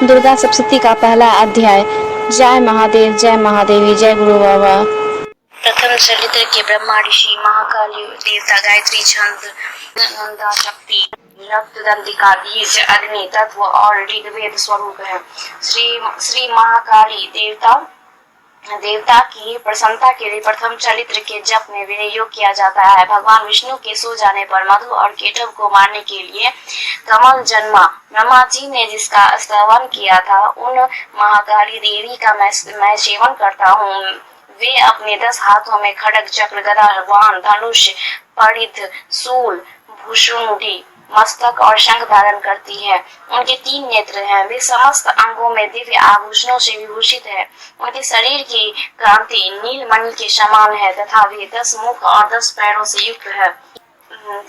दुर्गा सप्तशती का पहला अध्याय। जय महादेव, जय महादेवी, जय गुरु बाबा। प्रथम चरित्र के ब्रह्मा ऋषि, महाकाली देवता, गायत्री छंद, नंदा शक्ति, रक्त दंतिका, बीज, अग्नि तत्व और ऋग्वेद स्वरूप है। श्री महाकाली देवता की प्रसन्नता के लिए प्रथम चरित्र के जप में विनियोग किया जाता है। भगवान विष्णु के सो जाने पर मधु और केटव को मारने के लिए कमल जन्मा। ब्रह्मा जी ने जिसका स्तवन किया था, उन महाकाली देवी का मैं सेवन करता हूँ। वे अपने 10 हाथों में खड्ग, चक्र, गदा, बाण, धनुष, परिध, शूल, भुशुंडी, मस्तक और शंख धारण करती है। उनके 3 नेत्र हैं। वे समस्त अंगों में दिव्य आभूषणों से विभूषित है। उनके शरीर की कांति नीलमणि के समान है तथा वे 10 मुख और 10 पैरों से युक्त है।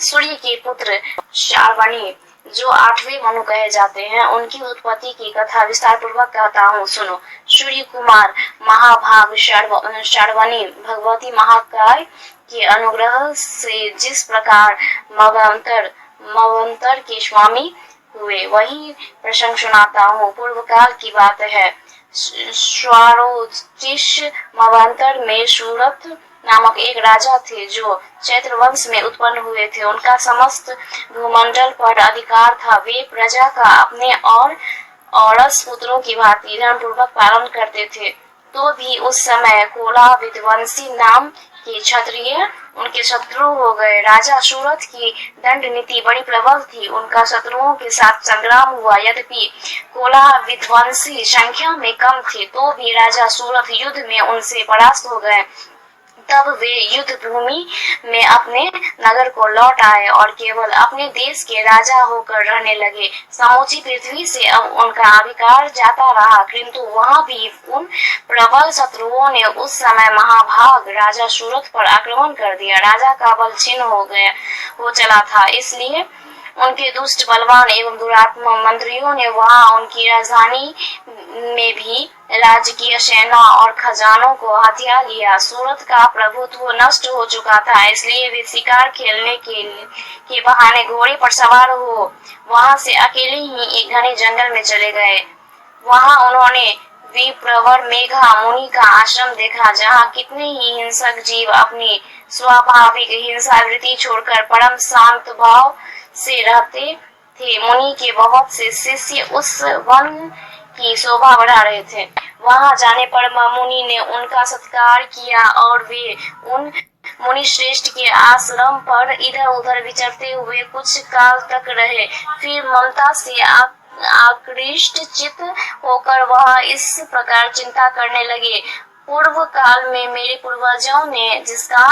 सूर्य के पुत्र श्रावणी, जो 8वें मनु कहे जाते हैं, उनकी उत्पत्ति की कथा विस्तार पूर्वक कहता हूँ, सुनो। सूर्य कुमार महाभाग श्रावणी भगवती महाकाय के अनुग्रह से जिस प्रकार मवंतर के स्वामी हुए, वही प्रसंग सुनाता हूँ। पूर्व काल की बात है। स्वारोचिष मवंतर में सूरत नामक एक राजा थे, जो चैत्र वंश में उत्पन्न हुए थे। उनका समस्त भूमंडल पर अधिकार था। वे प्रजा का अपने और औरस पुत्रों की भांति धर्म पूर्वक पालन करते थे। तो भी उस समय कोला विध्वंसी नाम के क्षत्रिय उनके शत्रु हो गए। राजा सूरत की दंड नीति बड़ी प्रबल थी। उनका शत्रुओं के साथ संग्राम हुआ। यद्यपि कोला विध्वंसी संख्या में कम थे, तो भी राजा सूरत युद्ध में उनसे परास्त हो गए। तब वे युद्ध भूमि में अपने नगर को लौट आए और केवल अपने देश के राजा होकर रहने लगे। समूची पृथ्वी से अब उनका अधिकार जाता रहा, किंतु वहां भी उन प्रबल शत्रुओं ने उस समय महाभाग राजा सूरत पर आक्रमण कर दिया। राजा का बल क्षीण हो चला था, इसलिए उनके दुष्ट, बलवान एवं दुरात्मा मंत्रियों ने वहां उनकी राजधानी में भी राजकीय सेना और खजानों को हथिया लिया। सूरत का प्रभुत्व नष्ट हो चुका था, इसलिए वे शिकार खेलने के बहाने घोड़े पर सवार हो वहां से अकेले ही एक घने जंगल में चले गए। वहां उन्होंने विप्रवर मेघा मुनि का आश्रम देखा, जहाँ कितने ही हिंसक जीव अपनी स्वाभाविक हिंसा वृत्ति छोड़कर परम शांत भाव से रहते थे। मुनि के बहुत से शिष्य उस वन की शोभा बढ़ा रहे थे। वहां जाने पर मुनि ने उनका सत्कार किया और वे उन मुनि श्रेष्ठ के आश्रम पर इधर उधर विचरते हुए कुछ काल तक रहे। फिर ममता से आकृष्ट चित्त होकर वह इस प्रकार चिंता करने लगे, पूर्व काल में मेरे पूर्वजों ने जिसका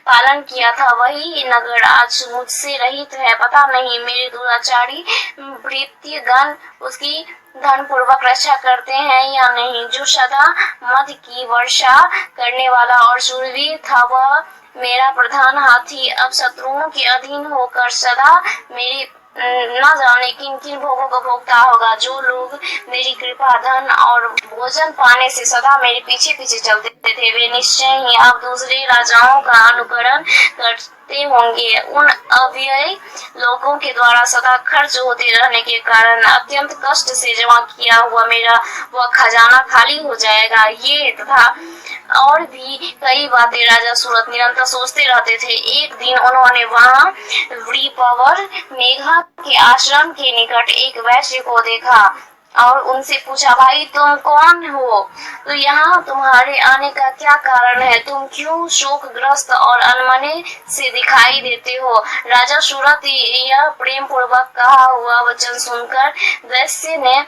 पालन किया था, वही नगर आज मुझसे रहित है। पता नहीं मेरे दुराचारी भृत्यगण उसकी धन पूर्वक रक्षा करते हैं या नहीं। जो सदा मद की वर्षा करने वाला और शूरवीर था, वह मेरा प्रधान हाथी अब शत्रुओं के अधीन होकर सदा मेरी न जाने किन किन भोगों को भोगता होगा। जो लोग मेरी कृपा, धन और भोजन पाने से सदा मेरे पीछे पीछे चलते थे, वे निश्चय ही अब दूसरे राजाओं का अनुकरण करते होंगे। उन अव्ययी लोगों के द्वारा सदा खर्च होते रहने के कारण अत्यंत कष्ट से जमा किया हुआ मेरा वह खजाना खाली हो जाएगा। ये तथा और भी कई बातें राजा सूरत निरंतर सोचते रहते थे। एक दिन उन्होंने वहां विप्रवर मेघा के आश्रम के निकट एक वैश्य को देखा और उनसे पूछा, भाई तुम कौन हो? तो यहाँ तुम्हारे आने का क्या कारण है? तुम क्यों शोकग्रस्त और अनमने से दिखाई देते हो? राजा सूरत यह प्रेम पूर्वक कहा हुआ वचन सुनकर वैश्य ने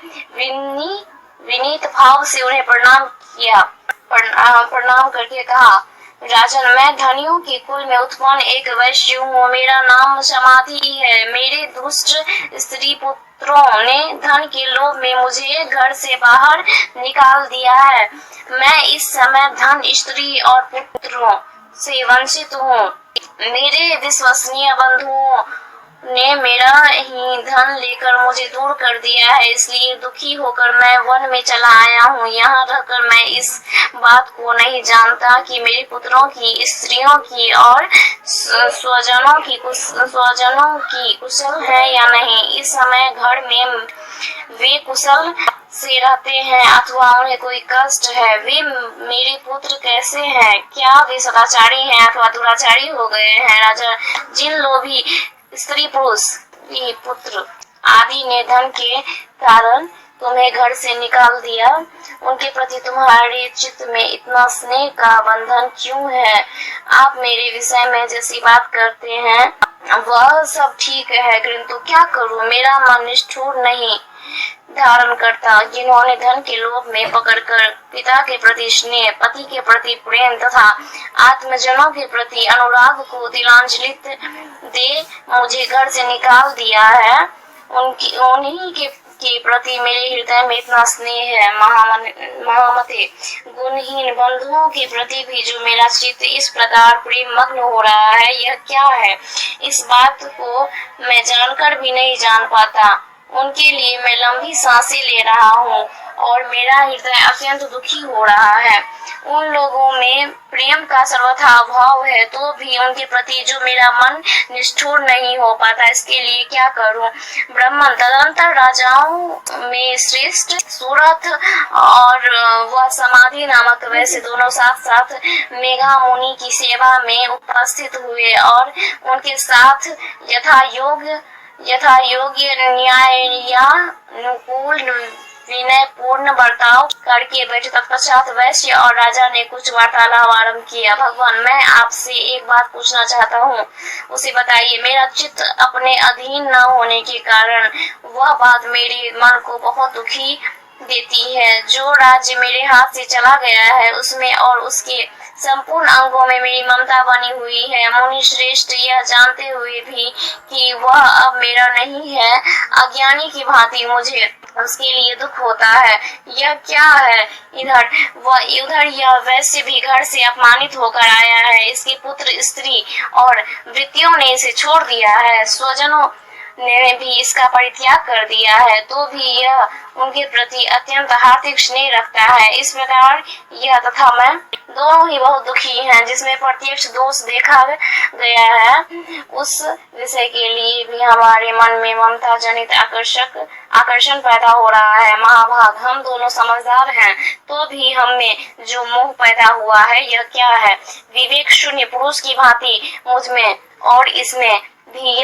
विनीत भाव से उन्हें प्रणाम करके कहा, राजन, मैं धनियों के कुल में उत्पन्न एक वैश्य हूँ। मेरा नाम समाधि है। मेरे दुष्ट स्त्री पुत्रों ने धन के लोभ में मुझे घर से बाहर निकाल दिया है। मैं इस समय धन, स्त्री और पुत्रों से वंचित हूँ। मेरे विश्वसनीय बंधुओं ने मेरा ही धन लेकर मुझे दूर कर दिया है, इसलिए दुखी होकर मैं वन में चला आया हूँ। यहाँ रहकर मैं इस बात को नहीं जानता कि मेरे पुत्रों की, स्त्रियों की और स्वजनों की कुशल है या नहीं। इस समय घर में वे कुशल से रहते हैं अथवा उन्हें कोई कष्ट है। वे मेरे पुत्र कैसे हैं? क्या वे सदाचारी हैं अथवा दुराचारी हो गए हैं? राजा, जिन लोभी स्त्री पुरुष पुत्र आदि ने धन के कारण तुम्हें घर से निकाल दिया, उनके प्रति तुम्हारे चित्त में इतना स्नेह का बंधन क्यों है? आप मेरे विषय में जैसी बात करते हैं वह सब ठीक है, किंतु क्या करूं, मेरा मन निष्ठुर नहीं धारण करता। जिन्होंने धन के लोभ में पकड़कर पिता के प्रति स्नेह, पति के प्रति प्रेम तथा आत्मजनों के प्रति अनुराग को तिलांजलि दे मुझे घर से निकाल दिया है, उन्हीं के प्रति मेरे हृदय में इतना स्नेह है। महामते, गुणहीन बंधुओं के प्रति भी जो मेरा चित्त इस प्रकार प्रेम मग्न हो रहा है, यह क्या है? इस बात को मैं जानकर भी नहीं जान पाता। उनके लिए मैं लंबी सांसें ले रहा हूँ और मेरा हृदय अत्यंत दुखी हो रहा है। उन लोगों में प्रेम का सर्वथा अभाव है, तो भी उनके प्रति जो मेरा मन निष्ठुर नहीं हो पाता, इसके लिए क्या करूं? ब्राह्मण, तदंतर राजाओं में श्रेष्ठ सूरथ और वह समाधि नामक वैसे दोनों साथ साथ मेघा मुनि की सेवा में उपस्थित हुए और उनके साथ यथा योग्य न्यायानुकूल विनय पूर्ण बर्ताव करके बैठे। तत्पश्चात वैश्य और राजा ने कुछ वार्तालाप आरंभ किया। भगवान, मैं आपसे एक बात पूछना चाहता हूँ, उसे बताइए। मेरा चित्त अपने अधीन न होने के कारण वह बात मेरे मन को बहुत दुखी देती है। जो राज्य मेरे हाथ से चला गया है उसमें और उसके संपूर्ण अंगों में मेरी ममता बनी हुई है। मुनि श्रेष्ठ, यह जानते हुए भी कि वह अब मेरा नहीं है, अज्ञानी की भांति मुझे उसके लिए दुख होता है। यह क्या है? उधर यह वैश्य भी घर से अपमानित होकर आया है, इसके पुत्र स्त्री और वृत्तियों ने इसे छोड़ दिया है, स्वजनों ने भी इसका परित्याग कर दिया है, तो भी यह उनके प्रति अत्यंत हार्दिक स्नेह रखता है। इस प्रकार यह तथा मैं दोनों ही बहुत दुखी हैं। जिसमें प्रत्यक्ष दोष देखा गया है, उस विषय के लिए भी हमारे मन में ममता जनित आकर्षण पैदा हो रहा है। महाभाग, हम दोनों समझदार हैं, तो भी हम में जो मोह पैदा हुआ है, यह क्या है? विवेक शून्य पुरुष की भांति मुझ में और इसमें भी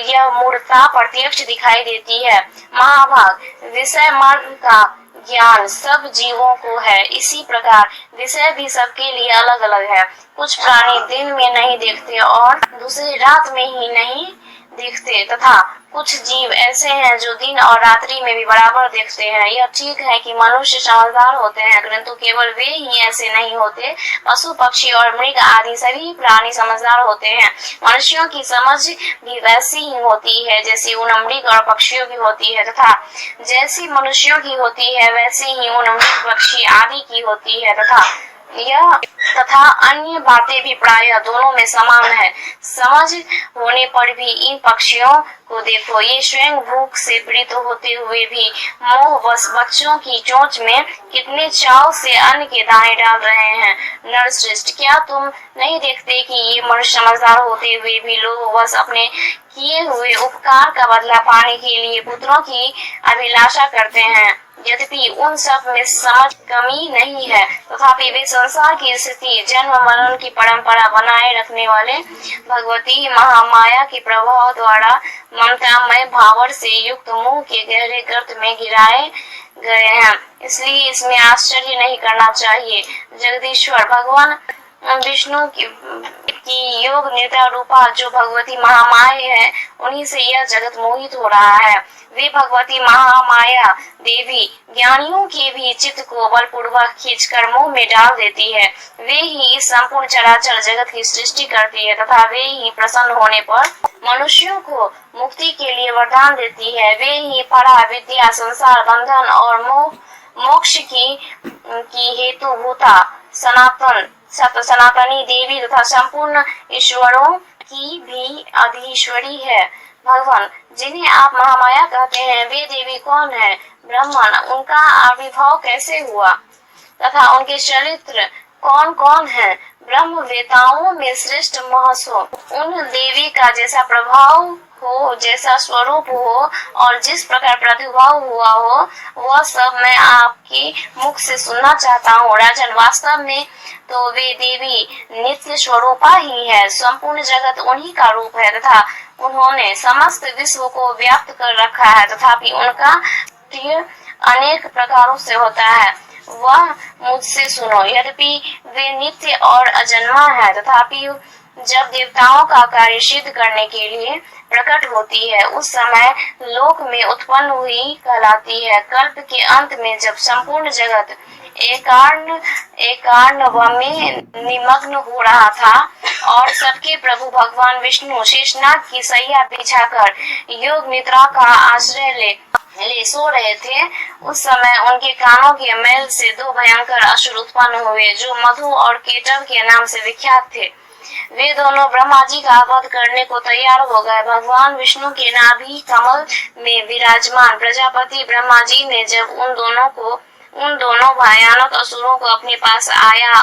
यह मूर्खता प्रत्यक्ष दिखाई देती है। महाभाग, विषय मार्ग का ज्ञान सब जीवों को है, इसी प्रकार विषय भी सबके लिए अलग अलग है। कुछ प्राणी दिन में नहीं देखते और दूसरे रात में ही नहीं देखते, तथा कुछ जीव ऐसे हैं जो दिन और रात्रि में भी बराबर देखते हैं। यह ठीक है कि मनुष्य समझदार होते हैं, परंतु केवल वे ही ऐसे नहीं होते। पशु पक्षी और मृग आदि सभी प्राणी समझदार होते हैं। मनुष्यों की समझ भी वैसी ही होती है जैसी उन मृग और पक्षियों की होती है, तथा जैसी मनुष्यों की होती है वैसी ही उन मृग पक्षी आदि की होती है, तथा अन्य बातें भी प्रायः दोनों में समान है। समझ होने पर भी इन पक्षियों को देखो, ये स्वयं भूख से पीड़ित होते हुए भी मोहवश बच्चों की चोंच में कितने चाव से अन्न के दाने डाल रहे हैं। नरश्रेष्ठ, क्या तुम नहीं देखते कि ये मनुष्य समझदार होते हुए भी लोभवश अपने किए हुए उपकार का बदला पाने के लिए पुत्रों की अभिलाषा करते हैं? यद्यपि उन सब में समझ कमी नहीं है, तथापि वे संसार की स्थिति, जन्म मरण की परंपरा बनाए रखने वाले भगवती महामाया के प्रभाव द्वारा ममतामय भावर से युक्त मुंह के गहरे गर्त में गिराए गए हैं। इसलिए इसमें आश्चर्य नहीं करना चाहिए। जगदीश्वर भगवान विष्णु की योग नेता रूपा जो भगवती महामाया है, उन्हीं से यह जगत मोहित हो रहा है। वे भगवती महामाया देवी ज्ञानियों के भी चित्त को बलपूर्वक खींचकर मुंह में डाल देती है। वे ही इस संपूर्ण चराचर जगत की सृष्टि करती है, तथा वे ही प्रसन्न होने पर मनुष्यों को मुक्ति के लिए वरदान देती है। वे ही परा विद्या, संसार बंधन और मोक्ष की हेतुभूता सनातनी देवी तथा संपूर्ण ईश्वरों की भी अधीश्वरी है। भगवान, जिन्हें आप महामाया कहते हैं, वे देवी कौन है? ब्राह्मण, उनका आविर्भाव कैसे हुआ तथा उनके चरित्र कौन कौन है? ब्रह्मवेताओं में श्रेष्ठ महसो उन देवी का जैसा प्रभाव हो, जैसा स्वरूप हो और जिस प्रकार प्रादुर्भाव हुआ हो, वह सब मैं आपके मुख से सुनना चाहता हूँ। राजन, वास्तव में तो वे देवी नित्य स्वरूपा ही है। संपूर्ण जगत उन्हीं का रूप है तथा उन्होंने समस्त विश्व को व्याप्त कर रखा है, तथापि उनका प्रिय अनेक प्रकारों से होता है। वह मुझसे सुनो, यद्यपि वे नित्य और अजन्मा है, तथापि जब देवताओं का कार्य सिद्ध करने के लिए प्रकट होती है, उस समय लोक में उत्पन्न हुई कहलाती है। कल्प के अंत में जब संपूर्ण जगत एकार्णव में निमग्न हो रहा था और सबके प्रभु भगवान विष्णु शेषनाग की सैया बिछाकर योग निद्रा का आश्रय ले सो रहे थे, उस समय उनके कानों के मैल से दो भयंकर असुर उत्पन्न हुए, जो मधु और केटव के नाम से विख्यात थे। वे दोनों ब्रह्मा जी का वध करने को तैयार हो गए। भगवान विष्णु के नाभि कमल में विराजमान प्रजापति ब्रह्मा जी ने जब उन दोनों भयानक असुरों को अपने पास आया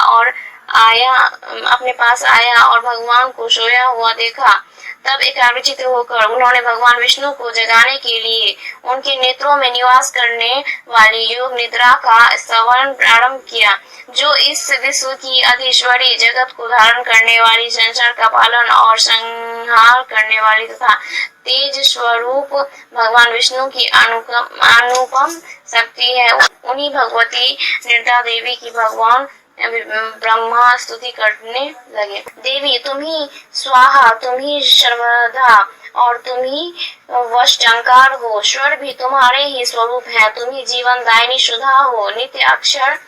और भगवान को सोया हुआ देखा, तब एकाग्रचित होकर उन्होंने भगवान विष्णु को जगाने के लिए उनके नेत्रों में निवास करने वाली योग निद्रा का स्तवन प्रारंभ किया, जो इस विश्व की अधीश्वरी, जगत को धारण करने वाली, संसार का पालन और संहार करने वाली तथा तेज स्वरूप भगवान विष्णु की अनुपम शक्ति है। उन्हीं भगवती निद्रा देवी की भगवान ब्रह्मा स्तुति करने लगे। देवी, तुम ही स्वाहा, तुम ही सर्वदा और तुम ही वशटंकार हो। स्वर भी तुम्हारे ही स्वरूप है। तुम ही जीवन दायिनी सुधा हो। नित्य अक्षर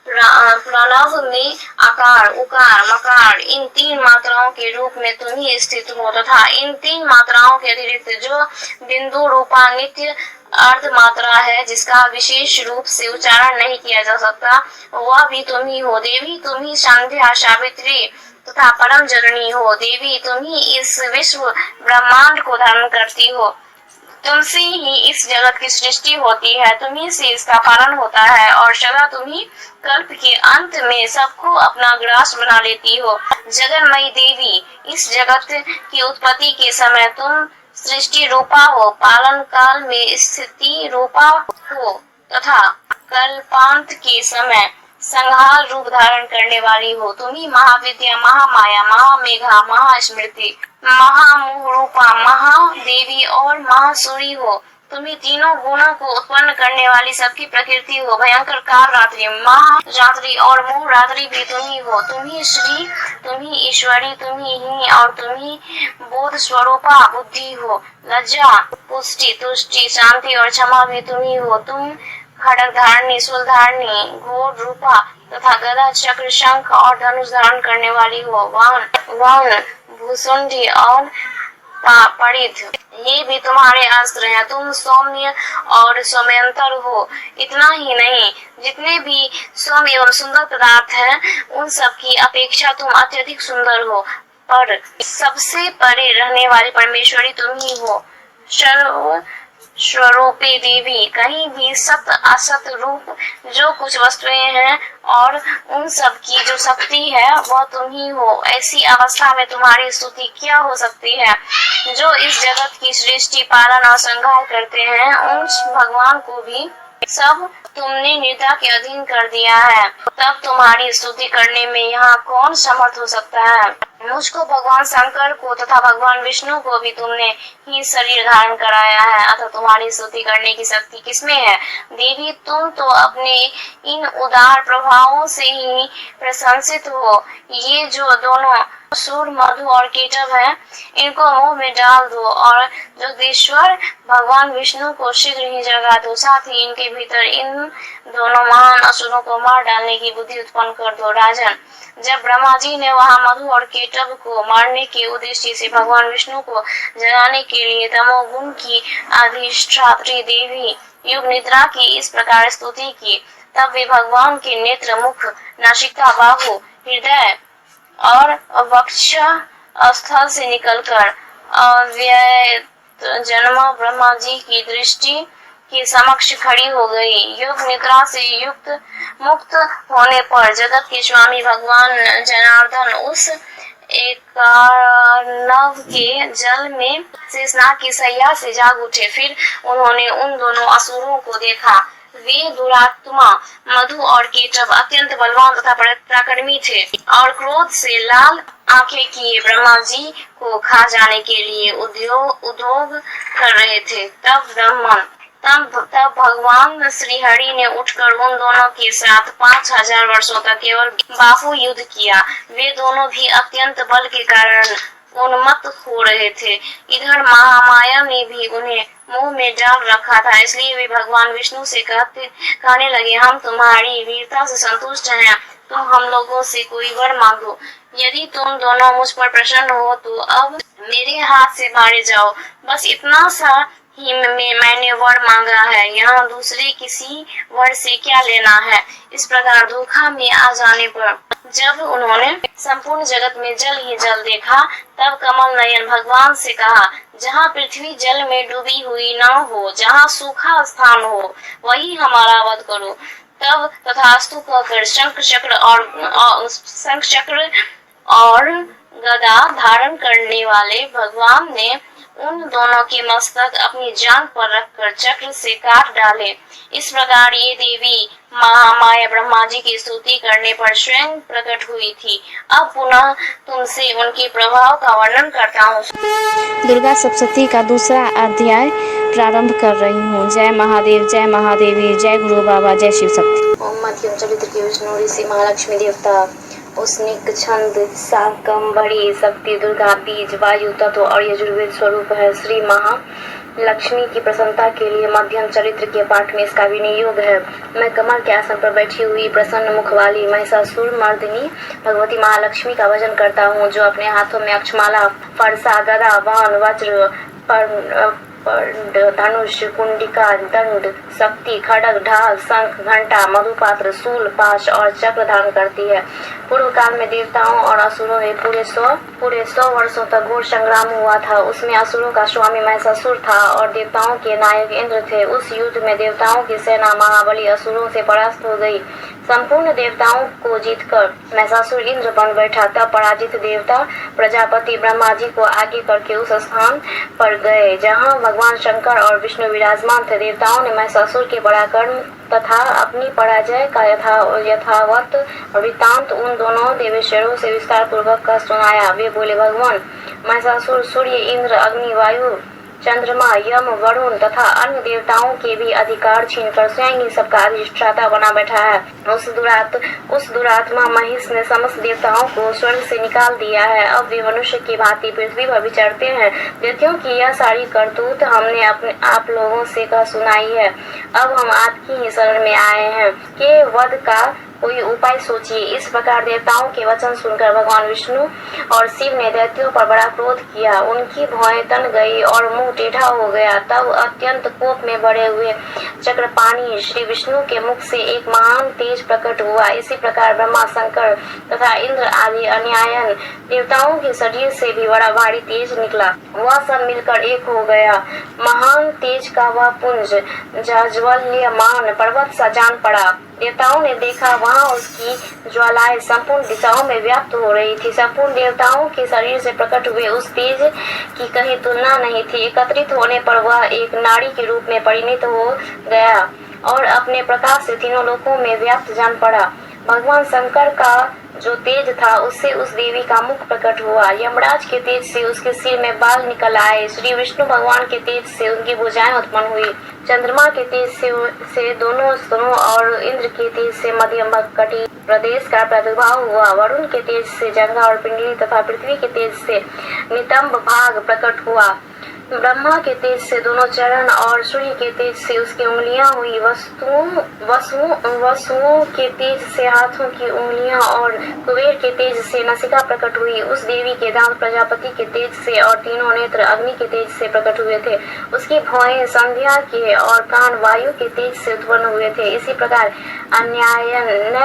प्रणव में आकार, उकार, मकार इन तीन मात्राओं के रूप में तुम ही स्थित हो, तथा इन तीन मात्राओं के अतिरिक्त जो बिंदु रूपा नित्य अर्ध मात्रा है, जिसका विशेष रूप से उच्चारण नहीं किया जा सकता, वह भी तुम ही हो। देवी, तुम ही संध्या, सावित्री तथा परम जननी हो। देवी, तुम ही इस विश्व ब्रह्मांड को धारण करती हो। तुमसे ही इस जगत की सृष्टि होती है, तुम्ही से इसका पालन होता है और सदा तुम्ही कल्प के अंत में सबको अपना ग्रास बना लेती हो। जगन्मयी देवी, इस जगत की उत्पत्ति के समय तुम सृष्टि रूपा हो, पालन काल में स्थिति रूपा हो तथा कल्पांत के समय संहार रूप धारण करने वाली हो। तुम्ही महाविद्या, महामाया, महामेघा, महास्मृति, महामोह रूपा, महादेवी और महासूरी हो। तुम्ही तीनों गुणों को उत्पन्न करने वाली सबकी प्रकृति हो। भयंकर काल रात्रि, महारात्रि और मोह रात्रि भी तुम्ही हो। तुम्ही श्री, तुम्ही ईश्वरी, तुम्ही ही और तुम्ही बोध स्वरूपा बुद्धि हो। लज्जा, पुष्टि, तुष्टि, शांति और क्षमा भी तुम्ही हो। तुम खड़ग धारणी, शूल धारणी, घोर रूपा तथा गदा, चक्र, शंख और धनुष धारण करने वाली हो। वाहन, भूसुंडी और परिध, ये भी तुम्हारे अस्त्र हैं। तुम सौम्य और सौम्यंतर हो। इतना ही नहीं, जितने भी सौम्य एवं सुंदर पदार्थ हैं, उन सब की अपेक्षा तुम अत्यधिक सुंदर हो। पर सबसे परे रहने वाली परमेश्वरी तुम ही हो। सर्व स्वरूपी देवी, कहीं भी सत असत रूप जो कुछ वस्तुएं हैं और उन सब की जो शक्ति है, वह तुम ही हो। ऐसी अवस्था में तुम्हारी स्तुति क्या हो सकती है? जो इस जगत की सृष्टि, पालन और संहार करते हैं, उन भगवान को भी सब तुमने निद्रा के अधीन कर दिया है। तब तुम्हारी स्तुति करने में यहाँ कौन समर्थ हो सकता है? मुझको भगवान शंकर को तथा भगवान विष्णु को भी तुमने ही शरीर धारण कराया है, अतः तुम्हारी स्तुति करने की शक्ति किसमें है? देवी, तुम तो अपने इन उदार प्रभावों से ही प्रशंसित हो। ये जो दोनों सूर, मधु और केटव है, इनको मुंह में डाल दो और जगदीश्वर भगवान विष्णु को शीघ्र ही जगा दो। साथ ही इनके भीतर इन दोनों महान असुरों को मार डालने की बुद्धि उत्पन्न कर दो। राजन, जब ब्रह्मा जी ने वहां मधु और केटव को मारने के उद्देश्य से भगवान विष्णु को जगाने के लिए तमोगुण की अधिष्ठात्री देवी युग निद्रा की इस प्रकार स्तुति की, तब वे भगवान के नेत्र, मुख, नासिका, बाहु, हृदय और वक्ष स्थल से निकलकर अव्यय जन्म ब्रह्मा जी की दृष्टि के समक्ष खड़ी हो गई। योग निद्रा से युक्त मुक्त होने पर जगत के स्वामी भगवान जनार्दन उस एकानव के जल में शेषनाग की सैया से जाग उठे। फिर उन्होंने उन दोनों असुरों को देखा। वे दुरात्मा मधु और कीटव अत्यंत बलवान तथा पराक्रमी थे और क्रोध से लाल आंखें किए ब्रह्मा जी को खा जाने के लिए उद्योग कर रहे थे। तब भगवान श्री हरि ने उठकर उन दोनों के साथ 5000 वर्षों तक केवल बाहु युद्ध किया। वे दोनों भी अत्यंत बल के कारण उन्मत्त हो रहे थे। इधर महामाया ने भी उन्हें मुंह में डाल रखा था, इसलिए वे भगवान विष्णु से कहने लगे, हम तुम्हारी वीरता से संतुष्ट हैं, तुम हम लोगों से कोई वर मांगो। यदि तुम दोनों मुझ पर प्रसन्न हो तो अब मेरे हाथ से मारे जाओ। बस इतना सा ही मैंने वर मांगा है, यहाँ दूसरे किसी वर से क्या लेना है। इस प्रकार धोखा में आ जाने पर जब उन्होंने संपूर्ण जगत में जल ही जल देखा, तब कमल नयन भगवान से कहा, जहाँ पृथ्वी जल में डूबी हुई न हो, जहाँ सूखा स्थान हो, वही हमारा वध करो। तब तथास्तु कहकर शंख चक्र और गदा धारण करने वाले भगवान ने उन दोनों के मस्तक अपनी जांघ पर रखकर चक्र से काट डाले। इस प्रकार ये देवी महामाया ब्रह्मा जी की स्तुति करने पर स्वयं प्रकट हुई थी। अब पुनः तुमसे उनके प्रभाव का वर्णन करता हूँ। दुर्गा सप्तशती का दूसरा अध्याय प्रारंभ कर रही हूँ। जय महादेव, जय महादेवी, जय गुरु बाबा, जय शिव शक्ति। ओम मध्यम चरित्र की विष्णु ऋषि महालक्ष्मी देवता उसनिक छंद शाकंभरी शक्ति दुर्गा बीज वायु तत्व और यजुर्वेद स्वरूप है। श्री महालक्ष्मी की प्रसन्नता के लिए मध्यम चरित्र के पाठ में इसका विनियोग है। मैं कमल के आसन पर बैठी हुई प्रसन्न मुख वाली महिषासुर मर्दिनी भगवती महालक्ष्मी का भजन करता हूँ, जो अपने हाथों में अक्षमाला, फरसा, गदा, बाण, वज्र, धनुष, कुंडिका, दंड, शक्ति, खड़ग, ढाल, शंख, घंटा, मधुपात्र, शूल, पाश और चक्र धारण करती है। पूर्व काल में देवताओं और असुरों में पूरे 100 वर्षों तक घोर संग्राम हुआ था। उसमें असुरों का स्वामी महिषासुर था और देवताओं के नायक इंद्र थे। उस युद्ध में देवताओं की सेना महाबली असुरों से परास्त हो गई। संपूर्ण देवताओं को जीतकर महिषासुर इंद्र बन बैठा। तब पराजित देवता प्रजापति ब्रह्मा जी को आगे करके उस स्थान पर गए जहाँ भगवान शंकर और विष्णु विराजमान थे। देवताओं ने महिषासुर के पराक्रम तथा अपनी पराजय का यथावत वृत्तांत उन दोनों देवेश्वरों से विस्तार पूर्वक का सुनाया। वे बोले, भगवान महिषासुर सूर्य, इंद्र, अग्नि, वायु, चंद्रमा, यम, वरुण तथा अन्य देवताओं के भी अधिकार छीनकर स्वयं ही सबका अधिष्ठाता बना बैठा है। उस दुरात्मा महिष ने समस्त देवताओं को स्वर्ग से निकाल दिया है। अब वे मनुष्य की भांति पृथ्वी पर विचरते हैं। दैत्यों की यह सारी करतूत हमने आप लोगों से कह सुनाई है। अब हम आपकी ही शरण में आए हैं कि वध का कोई उपाय सोचिए। इस प्रकार देवताओं के वचन सुनकर भगवान विष्णु और शिव ने दैत्यों पर बड़ा क्रोध किया। उनकी भौहें तन गई और मुंह टेढ़ा हो गया। तब अत्यंत कोप में भरे हुए चक्रपाणी श्री विष्णु के मुख से एक महान तेज प्रकट हुआ। इसी प्रकार ब्रह्मा, शंकर तथा इंद्र आदि अन्यायन देवताओं के शरीर से भी बड़ा भारी तेज निकला। वह सब मिलकर एक हो गया। महान तेज का वह पुंज जाज्वल्यमान पर्वत सा जान पड़ा। देवताओं ने देखा, वहाँ उसकी ज्वालाएं संपूर्ण दिशाओं में व्याप्त हो रही थी। संपूर्ण देवताओं के शरीर से प्रकट हुए उस तेज की कहीं तुलना नहीं थी। एकत्रित होने पर वह एक नाड़ी के रूप में परिणित हो गया और अपने प्रकाश से तीनों लोकों में व्याप्त जान पड़ा। भगवान शंकर का जो तेज था उससे उस देवी का मुख प्रकट हुआ। यमराज के तेज से उसके सिर में बाल निकल आए। श्री विष्णु भगवान के तेज से उनकी भुजाएं उत्पन्न हुई। चंद्रमा के तेज से दोनों स्तनों और इंद्र के तेज से मध्यम कटी प्रदेश का प्रादुर्भाव हुआ। वरुण के तेज से जंघा और पिंडली तथा पृथ्वी के तेज से नितंब भाग प्रकट हुआ। ब्रह्मा के तेज से दोनों चरण और सूर्य के तेज से उसकी उंगलियां हुई। वसुओं के तेज से हाथों की उंगलियां और कुबेर के तेज से नसिका प्रकट हुई। उस देवी के दांत प्रजापति के तेज से और तीनों नेत्र अग्नि के तेज से प्रकट हुए थे। उसकी भौहें संध्या के और कान वायु के तेज से उत्पन्न हुए थे। इसी प्रकार अन्यायन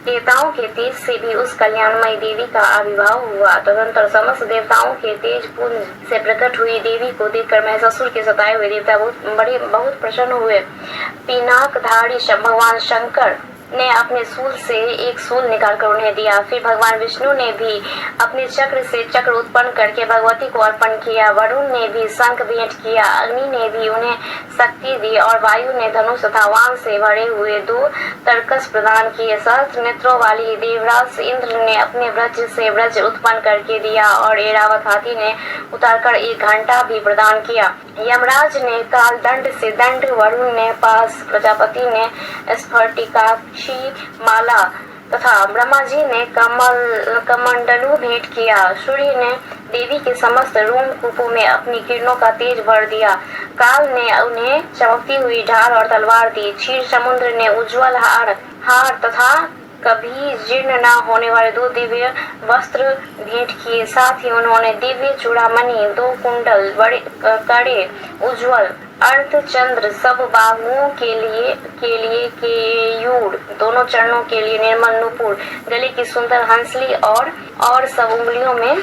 देवताओं के तेज से भी उस कल्याणमयी देवी का आविर्भाव हुआ। तदंतर समस्त देवताओं के तेज पुंज से प्रकट हुई देवी को देखकर महिषासुर के सताए हुए देवता बहुत प्रसन्न हुए। पिनाकधारी भगवान शंकर ने अपने शूल से एक शूल निकालकर उन्हें दिया। फिर भगवान विष्णु ने भी अपने चक्र से चक्र उत्पन्न करके भगवती को अर्पण किया। वरुण ने भी शंख भेंट किया, अग्नि ने भी उन्हें शक्ति दी और वायु ने धनुष तथा वाण से भरे हुए 2 तरकस प्रदान किए। सहस्त्र नेत्रों वाली देवराज इंद्र ने अपने वज्र से वज्र उत्पन्न करके दिया और ऐरावत हाथी ने उतारकर एक घंटा भी प्रदान किया। यमराज ने काल दंड से दंड, वरुण ने पास, प्रजापति ने स्फटिकाक्षी माला तथा ब्रह्मा जी ने कमंडलू भेंट किया। सूर्य ने देवी के समस्त रोम कूपों में अपनी किरणों का तेज भर दिया। काल ने उन्हें चमकती हुई ढाल और तलवार दी। क्षीर समुद्र ने उज्ज्वल हार तथा कभी जीर्ण न होने वाले 2 दिव्य वस्त्र भेंट किए। साथ ही उन्होंने दिव्य चूड़ामणि, 2 कुंडल, बड़े कड़े, उज्ज्वल अर्धचंद्र, सब बाहुओं के लिए केयूर, दोनों चरणों के लिए निर्मल नुपुर, गले की सुंदर हंसली और सब उंगलियों में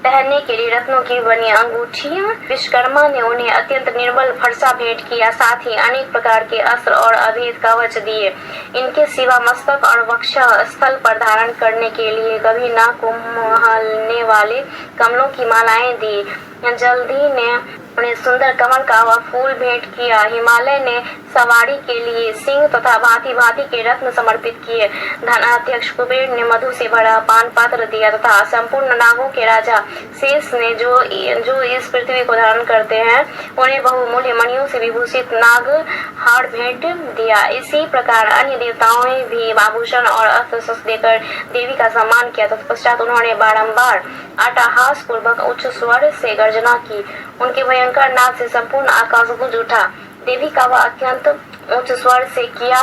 पहनने के लिए रत्नों की बनी अंगूठियां। विश्वकर्मा ने उन्हें अत्यंत निर्मल फरसा भेंट किया। साथ ही अनेक प्रकार के अस्त्र और अभेद कवच दिए। इनके सिवा मस्तक और वक्ष स्थल पर धारण करने के लिए कभी न कुम्हलने वाले कमलों की मालाएं दी। जल्दी ने उन्हें सुंदर कमल का फूल भेंट किया। हिमालय ने सवारी के लिए सिंह तथा भांति भांति के रत्न समर्पित किए। धनाध्यक्ष कुबेर ने मधु से भरा पान पात्र दिया तथा संपूर्ण नागों के राजा शेष ने जो इस पृथ्वी को धारण करते हैं उन्हें बहुमूल्य मणियों से विभूषित नाग हार भेंट दिया। इसी प्रकार अन्य देवताओं ने भी आभूषण और अस्त्र शस्त्र देकर देवी का सम्मान किया। तत्पश्चात उन्होंने बारंबार अट्टहास पूर्वक उच्च स्वर से गर्जना की। उनके भयंकर नाद से संपूर्ण आकाश गूंज उठा। देवी का वह अत्यंत उच्च स्वर से किया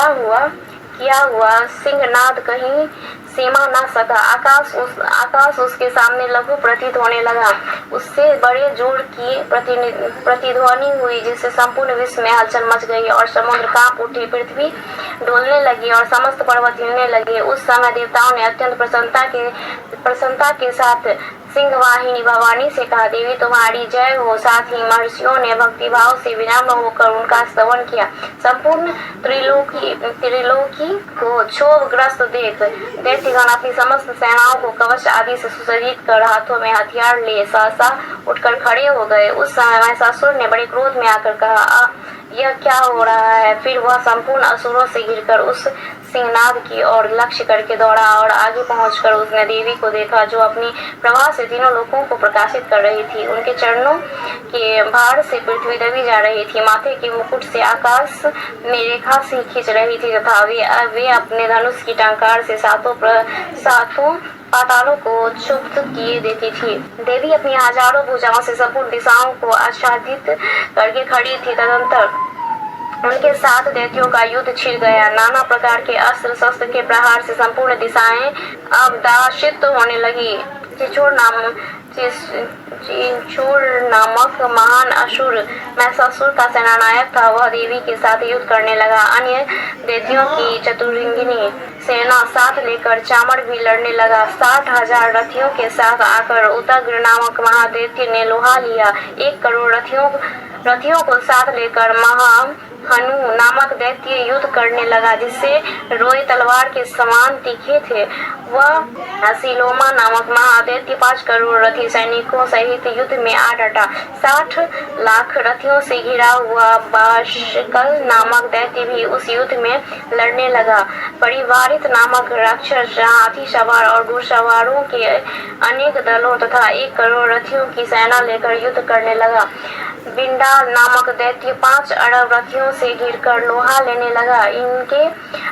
हुआ सिंहनाद कहीं सीमा न सका। आकाश उसके सामने लघु प्रतीत होने लगा। उससे बड़े जोर की प्रतिध्वनि हुई जिससे संपूर्ण विश्व में हलचल मच गई और समुद्र कांप उठे, पृथ्वी डोलने लगी और समस्त पर्वत हिलने लगे। उस समय देवताओं ने अत्यंत प्रसन्नता के साथ सिंहवाहिनी भवानी से कहा, देवी तुम्हारी जय हो। साथ ही महर्षियों ने भक्ति भाव से विनम्र होकर उनका स्तवन किया। संपूर्ण त्रिलोकी को क्षोभग्रस्त देख दैत्यगण अपनी समस्त सेनाओं को कवच आदि से सुसज्जित कर हाथों में हथियार लिए सहसा उठकर खड़े हो गए। उस समय महिषासुर ने बड़े क्रोध में आकर कहा, यह क्या हो रहा है। फिर वह संपूर्ण असुरों से घिरकर उस सिंहनाद की ओर लक्ष्य करके दौड़ा और आगे पहुंचकर उसने देवी को देखा जो अपनी प्रभा से तीनों लोगों को प्रकाशित कर रही थी। उनके चरणों के भार से पृथ्वी दबी जा रही थी, माथे के मुकुट से आकाश में रेखा सी खींच रही थी तथा वे अपने धनुष की टंकार से सातों पातालों को क्षुब्ध किए देती थी। देवी अपनी हजारों भुजाओं से संपूर्ण दिशाओं को आच्छादित करके खड़ी थी। तदंतर उनके साथ दैत्यों का युद्ध छिड़ गया। नाना प्रकार के अस्त्र शस्त्र के प्रहार से संपूर्ण दिशाएं अवदाशित होने लगी। चिंचूर नामक महान असुर महिषासुर का सेनानायक था। वह देवी के साथ युद्ध करने लगा। अन्य दैत्यों की चतुरंगिनी सेना साथ लेकर चामर भी लड़ने लगा। 60,000 रथियों के साथ आकर उदग्र नामक महादैत्य ने लोहा लिया। 1 करोड़ रथियों को साथ लेकर हनु नामक दैत्य युद्ध करने लगा जिससे रोए तलवार के समान तीखे थे। वह हसीलोमा नामक महादैत्य 5 करोड़ रथी सैनिकों सहित युद्ध में आ डटा। 60 लाख रथियों से घिरा हुआ बाशकल नामक दैत्य भी उस युद्ध में लड़ने लगा। परिवारित नामक राक्षस हाथी सवार और घुड़सवारों के अनेक दलों तथा 1 करोड़ रथियों की सेना लेकर युद्ध करने लगा। बिंडाल नामक दैत्य 5 अरब रथियों से घिरकर लोहा लेने लगा। इनके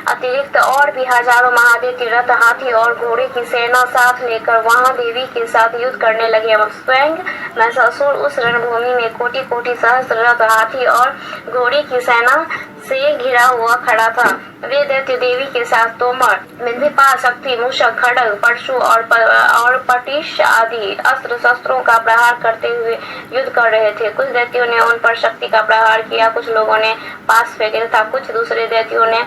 अतिरिक्त और भी हजारों महादैत्य रथ, हाथी और घोड़े की सेना साथ लेकर वहां देवी के साथ युद्ध करने लगे। स्वयं महिषासुर उस रणभूमि में कोटि सहस्त्र रथ, हाथी और घोड़े की सेना से घिरा हुआ खड़ा था। वे दैत्य देवी के साथ तोमर, बिंदीपाल, शक्ति, मूषक, खड्ग, परशु और पटिश आदि अस्त्र शस्त्रों का प्रहार करते हुए युद्ध कर रहे थे। कुछ दैत्यों ने उन पर शक्ति का प्रहार किया, कुछ लोगों ने पास फेंके तथा कुछ दूसरे दैत्यों ने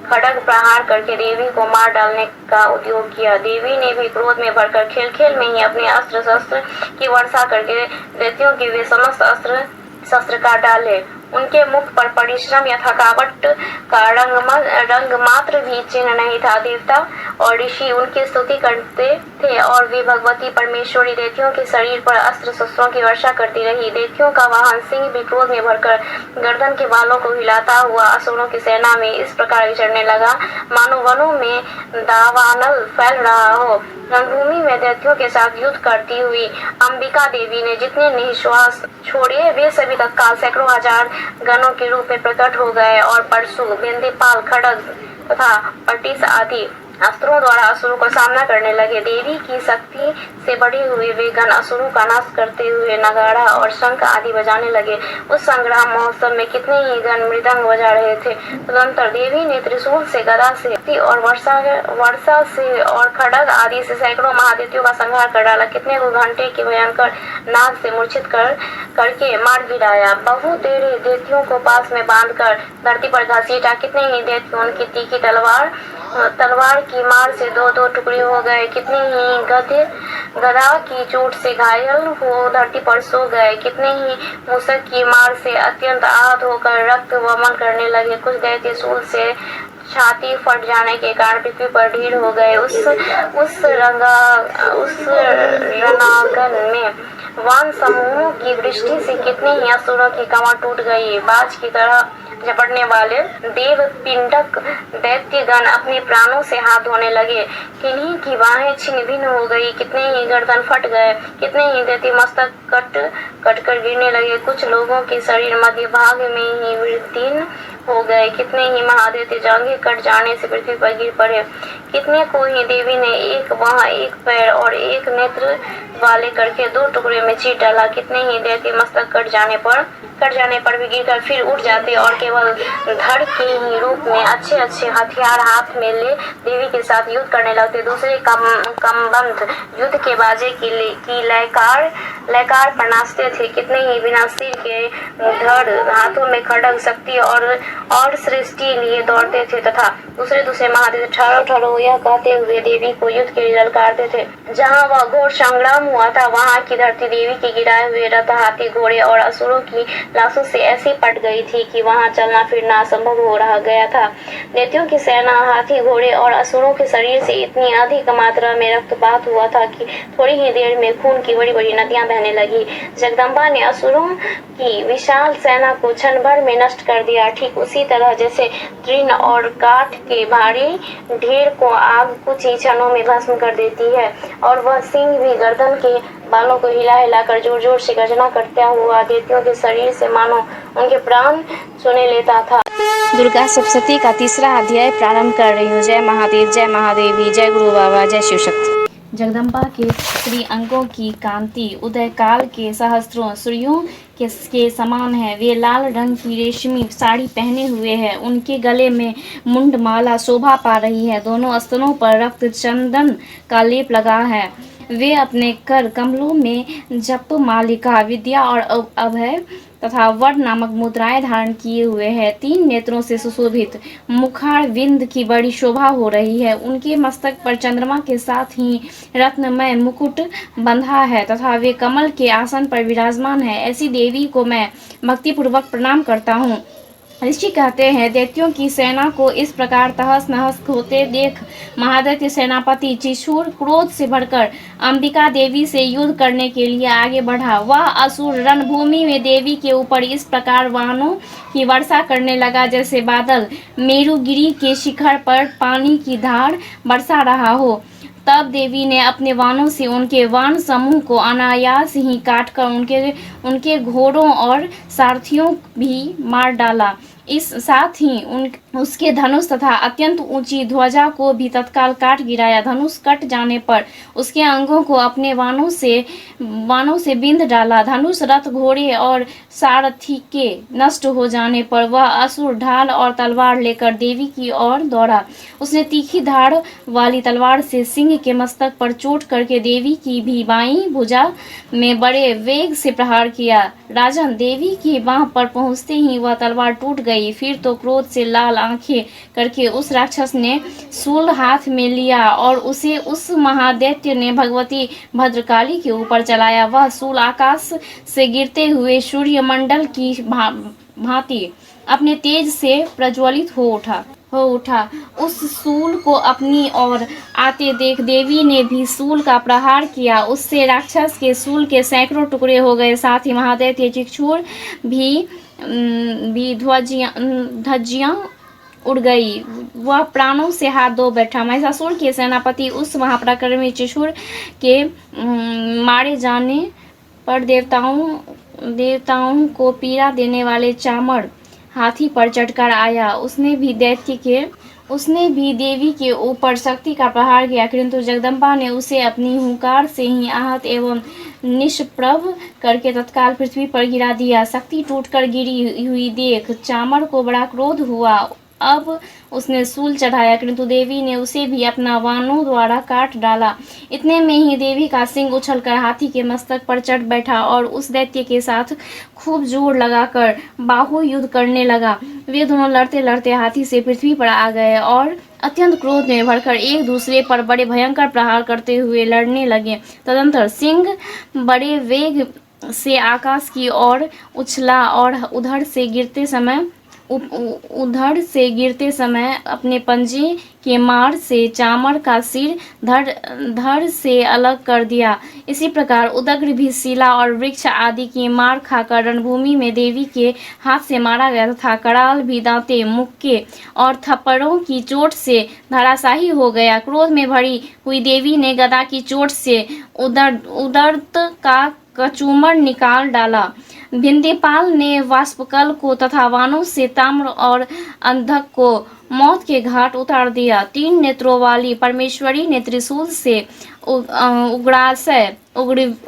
खड्ग प्रहार करके देवी को मार डालने का उद्योग किया। देवी ने भी क्रोध में भरकर खेल में ही अपने अस्त्र शस्त्र की वर्षा करके दैत्यों के वे समस्त अस्त्र शस्त्र काट डाले उनके मुख पर परिश्रम या थकावट का रंग मात्र भी चिन्ह नहीं था। देवता और ऋषि उनकी स्तुति करते थे और वे भगवती परमेश्वरी दैत्यों के शरीर पर अस्त्र शस्त्रों की वर्षा करती रही। दैत्यों का वाहन सिंह भी क्रोध में भरकर गर्दन के बालों को हिलाता हुआ असुरों की सेना में इस प्रकार विचरने लगा मानो वनों में दावानल फैल रहा हो। रणभूमि में दैत्यों के साथ युद्ध करती हुई अंबिका देवी ने जितने निश्वास छोड़े वे सभी तत्काल सैकड़ों हजार गणों के रूप में प्रकट हो गए और परशु, बिंदीपाल, खड्ग तथा पटिस आदि अस्त्रों द्वारा असुरों का सामना करने लगे। देवी की शक्ति से बढ़े हुए वे गण असुरों का नाश करते हुए नगाड़ा और शंख आदि बजाने लगे। उस संग्राम महोत्सव में कितने ही गण मृदंग बजा रहे थे। तदनंतर देवी ने त्रिशूल से, गदा से और वर्षा से और खड्ग आदि से सैकड़ों महादैत्यों का संहार कर डाला। कितने को घंटे के भयंकर नाद से मूर्छित करके मार गिराया। बहु तेरे दैत्यों को पास में बांधकर धरती पर घसीटा। कितने ही दैत्य उनकी तीखी तलवार की मार से दो दो टुकड़े हो गए। कितने ही गदा की चोट से घायल हो धरती पर सो गए। कितने ही मूसक की मार से अत्यंत आहत होकर रक्त वमन करने लगे। कुछ दैत्य शूल से छाती फट जाने के कारण पृथ्वी पर ढील हो गए। उस रणांगन में वान समूहों की दृष्टि से कितने ही असुरों की कमर टूट गई। बाज की तरह झपटने वाले देव पिंडक दैत्यगण अपने प्राणों से हाथ धोने लगे। किन्हीं की बाहें छिन्न भिन्न हो गई। कितने ही गर्दन फट गए। कितने ही दैत्य मस्तक कट कर गिरने लगे। कुछ लोगों के शरीर मध्य भाग में ही विदीर्ण हो गए। कितने ही महादैत्य जांघें कट जाने से पृथ्वी पर गिर पड़े। कितने को ही देवी ने एक पैर और एक नेत्र वाले करके दो टुकड़े में चीर डाला। कितने ही दैत्य मस्तक कट जाने पर भी गिरकर फिर उठ जाते और केवल धड़ के ही रूप में अच्छे हथियार हाथ में ले देवी के साथ युद्ध करने लगते। दूसरे कमबंध युद्ध के बाजे की लयकार पर नाचते थे। कितने ही बिना सिर के धड़ हाथों में खड्ग शक्ति और सृष्टि लिए दौड़ते थे तथा दूसरे महादेव ठहरो यह कहते हुए देवी को युद्ध के लिए ललकारते थे। जहाँ वह घोर संग्राम हुआ था वहाँ की धरती देवी के गिराए हुए रथ, हाथी, घोड़े और असुरों की लाशों से ऐसी पट गई थी कि वहाँ चलना फिरना असंभव हो रहा गया था। दैत्यों की सेना, हाथी, घोड़े और असुरों के शरीर से इतनी अधिक मात्रा में रक्तपात हुआ था कि थोड़ी ही देर में खून की बड़ी बड़ी नदियां बहने लगी। जगदम्बा ने असुरों की विशाल सेना को क्षण भर में नष्ट कर दिया। ठीक उसी तरह जैसे तृण और काठ के भारी ढेर को आग कुछ ही क्षणों में भस्म कर देती है और वह सिंह भी गर्दन के बालों को हिलाकर जोर जोर से गर्जना करता हुआ दैत्यों के शरीर से मानो उनके प्राण सुने लेता था। दुर्गा सप्तशती का तीसरा अध्याय प्रारंभ कर रही हूँ। जय महादेव, जय महादेवी, जय गुरु बाबा, जय शिव शक्ति। जगदम्बा के श्री अंगों की कांति उदय काल के सहस्त्रों सूर्यों के समान है। वे लाल रंग की रेशमी साड़ी पहने हुए हैं। उनके गले में मुंडमाला शोभा पा रही है। दोनों स्तनों पर रक्त चंदन का लेप लगा है। वे अपने कर कमलों में जप, मालिका, विद्या और अभय तथा वर नामक मुद्राएं धारण किए हुए हैं। 3 नेत्रों से सुशोभित मुखारविंद की बड़ी शोभा हो रही है। उनके मस्तक पर चंद्रमा के साथ ही रत्नमय मुकुट बंधा है तथा वे कमल के आसन पर विराजमान है। ऐसी देवी को मैं भक्तिपूर्वक प्रणाम करता हूँ। ऋषि कहते हैं, दैत्यों की सेना को इस प्रकार तहस नहस होते देख महादैत्य सेनापति चिशूर क्रोध से भरकर अंबिका देवी से युद्ध करने के लिए आगे बढ़ा। वह असुर रणभूमि में देवी के ऊपर इस प्रकार वाणों की वर्षा करने लगा जैसे बादल मेरुगिरी के शिखर पर पानी की धार बरसा रहा हो। तब देवी ने अपने वाणों से उनके वाण समूह को अनायास ही काटकर उनके घोड़ों और सारथियों भी मार डाला। इस साथ ही उसके धनुष तथा अत्यंत ऊंची ध्वजा को भी तत्काल काट गिराया। धनुष कट जाने पर उसके अंगों को अपने वाणों से बिंध डाला। धनुष, रथ, घोड़े और सारथी के नष्ट हो जाने पर वह असुर ढाल और तलवार लेकर देवी की ओर दौड़ा। उसने तीखी धार वाली तलवार से सिंह के मस्तक पर चोट करके देवी की भी बाईं भुजा में बड़े वेग से प्रहार किया। राजन, देवी की बाह पर पहुंचते ही वह तलवार टूट गई। फिर तो क्रोध से लाल आंखें करके उस राक्षस ने शूल हाथ में लिया और उसे उस महादैत्य ने भगवती भद्रकाली के ऊपर चलाया। वह शूल आकाश से गिरते हुए सूर्यमंडल की भांति अपने तेज से प्रज्वलित हो उठा। उस शूल को अपनी ओर आते देख देवी ने भी शूल का प्रहार किया। उससे राक्षस के शूल के सैकड़ों टुकड़े हो गए। साथ ही महादैत्य चिक्षुर भी धज्जियां उड़ गई। वह प्राणों से हाथ धो बैठा। महिषासुर के सेनापति उस महापराक्रमी चिक्षुर के मारे जाने पर देवताओं को पीड़ा देने वाले चामर हाथी पर चढ़कर आया। उसने भी देवी के ऊपर शक्ति का प्रहार किया, किंतु जगदम्बा ने उसे अपनी हुंकार से ही आहत एवं निष्प्रभ करके तत्काल पृथ्वी पर गिरा दिया। शक्ति टूटकर गिरी हुई देख चामर को बड़ा क्रोध हुआ। अब उसने शूल चढ़ाया, किंतु देवी ने उसे भी अपना बाणों द्वारा काट डाला। इतने में ही देवी का सिंह उछलकर हाथी के मस्तक पर चढ़ बैठा और उस दैत्य के साथ खूब जोर लगाकर बाहु युद्ध करने लगा। वे दोनों लड़ते लड़ते हाथी से पृथ्वी पर आ गए और अत्यंत क्रोध में भरकर एक दूसरे पर बड़े भयंकर प्रहार करते हुए लड़ने लगे। तदंतर सिंह बड़े वेग से आकाश की ओर उछला और उधर से गिरते समय अपने पंजे के मार से चामर का सिर धड़ से अलग कर दिया। इसी प्रकार उदग्र भी शिला और वृक्ष आदि की मार खाकर रणभूमि में देवी के हाथ से मारा गया तथा कराल भी दांते, मुक्के और थप्पड़ों की चोट से धराशायी हो गया। क्रोध में भरी हुई देवी ने गदा की चोट से उदर्त का कचूमर निकाल डाला। भिंदेपाल ने वाष्पकल को तथा वानों से ताम्र और अंधक को मौत के घाट उतार दिया। 3 नेत्रों वाली परमेश्वरी ने त्रिशूल से उग्रासय,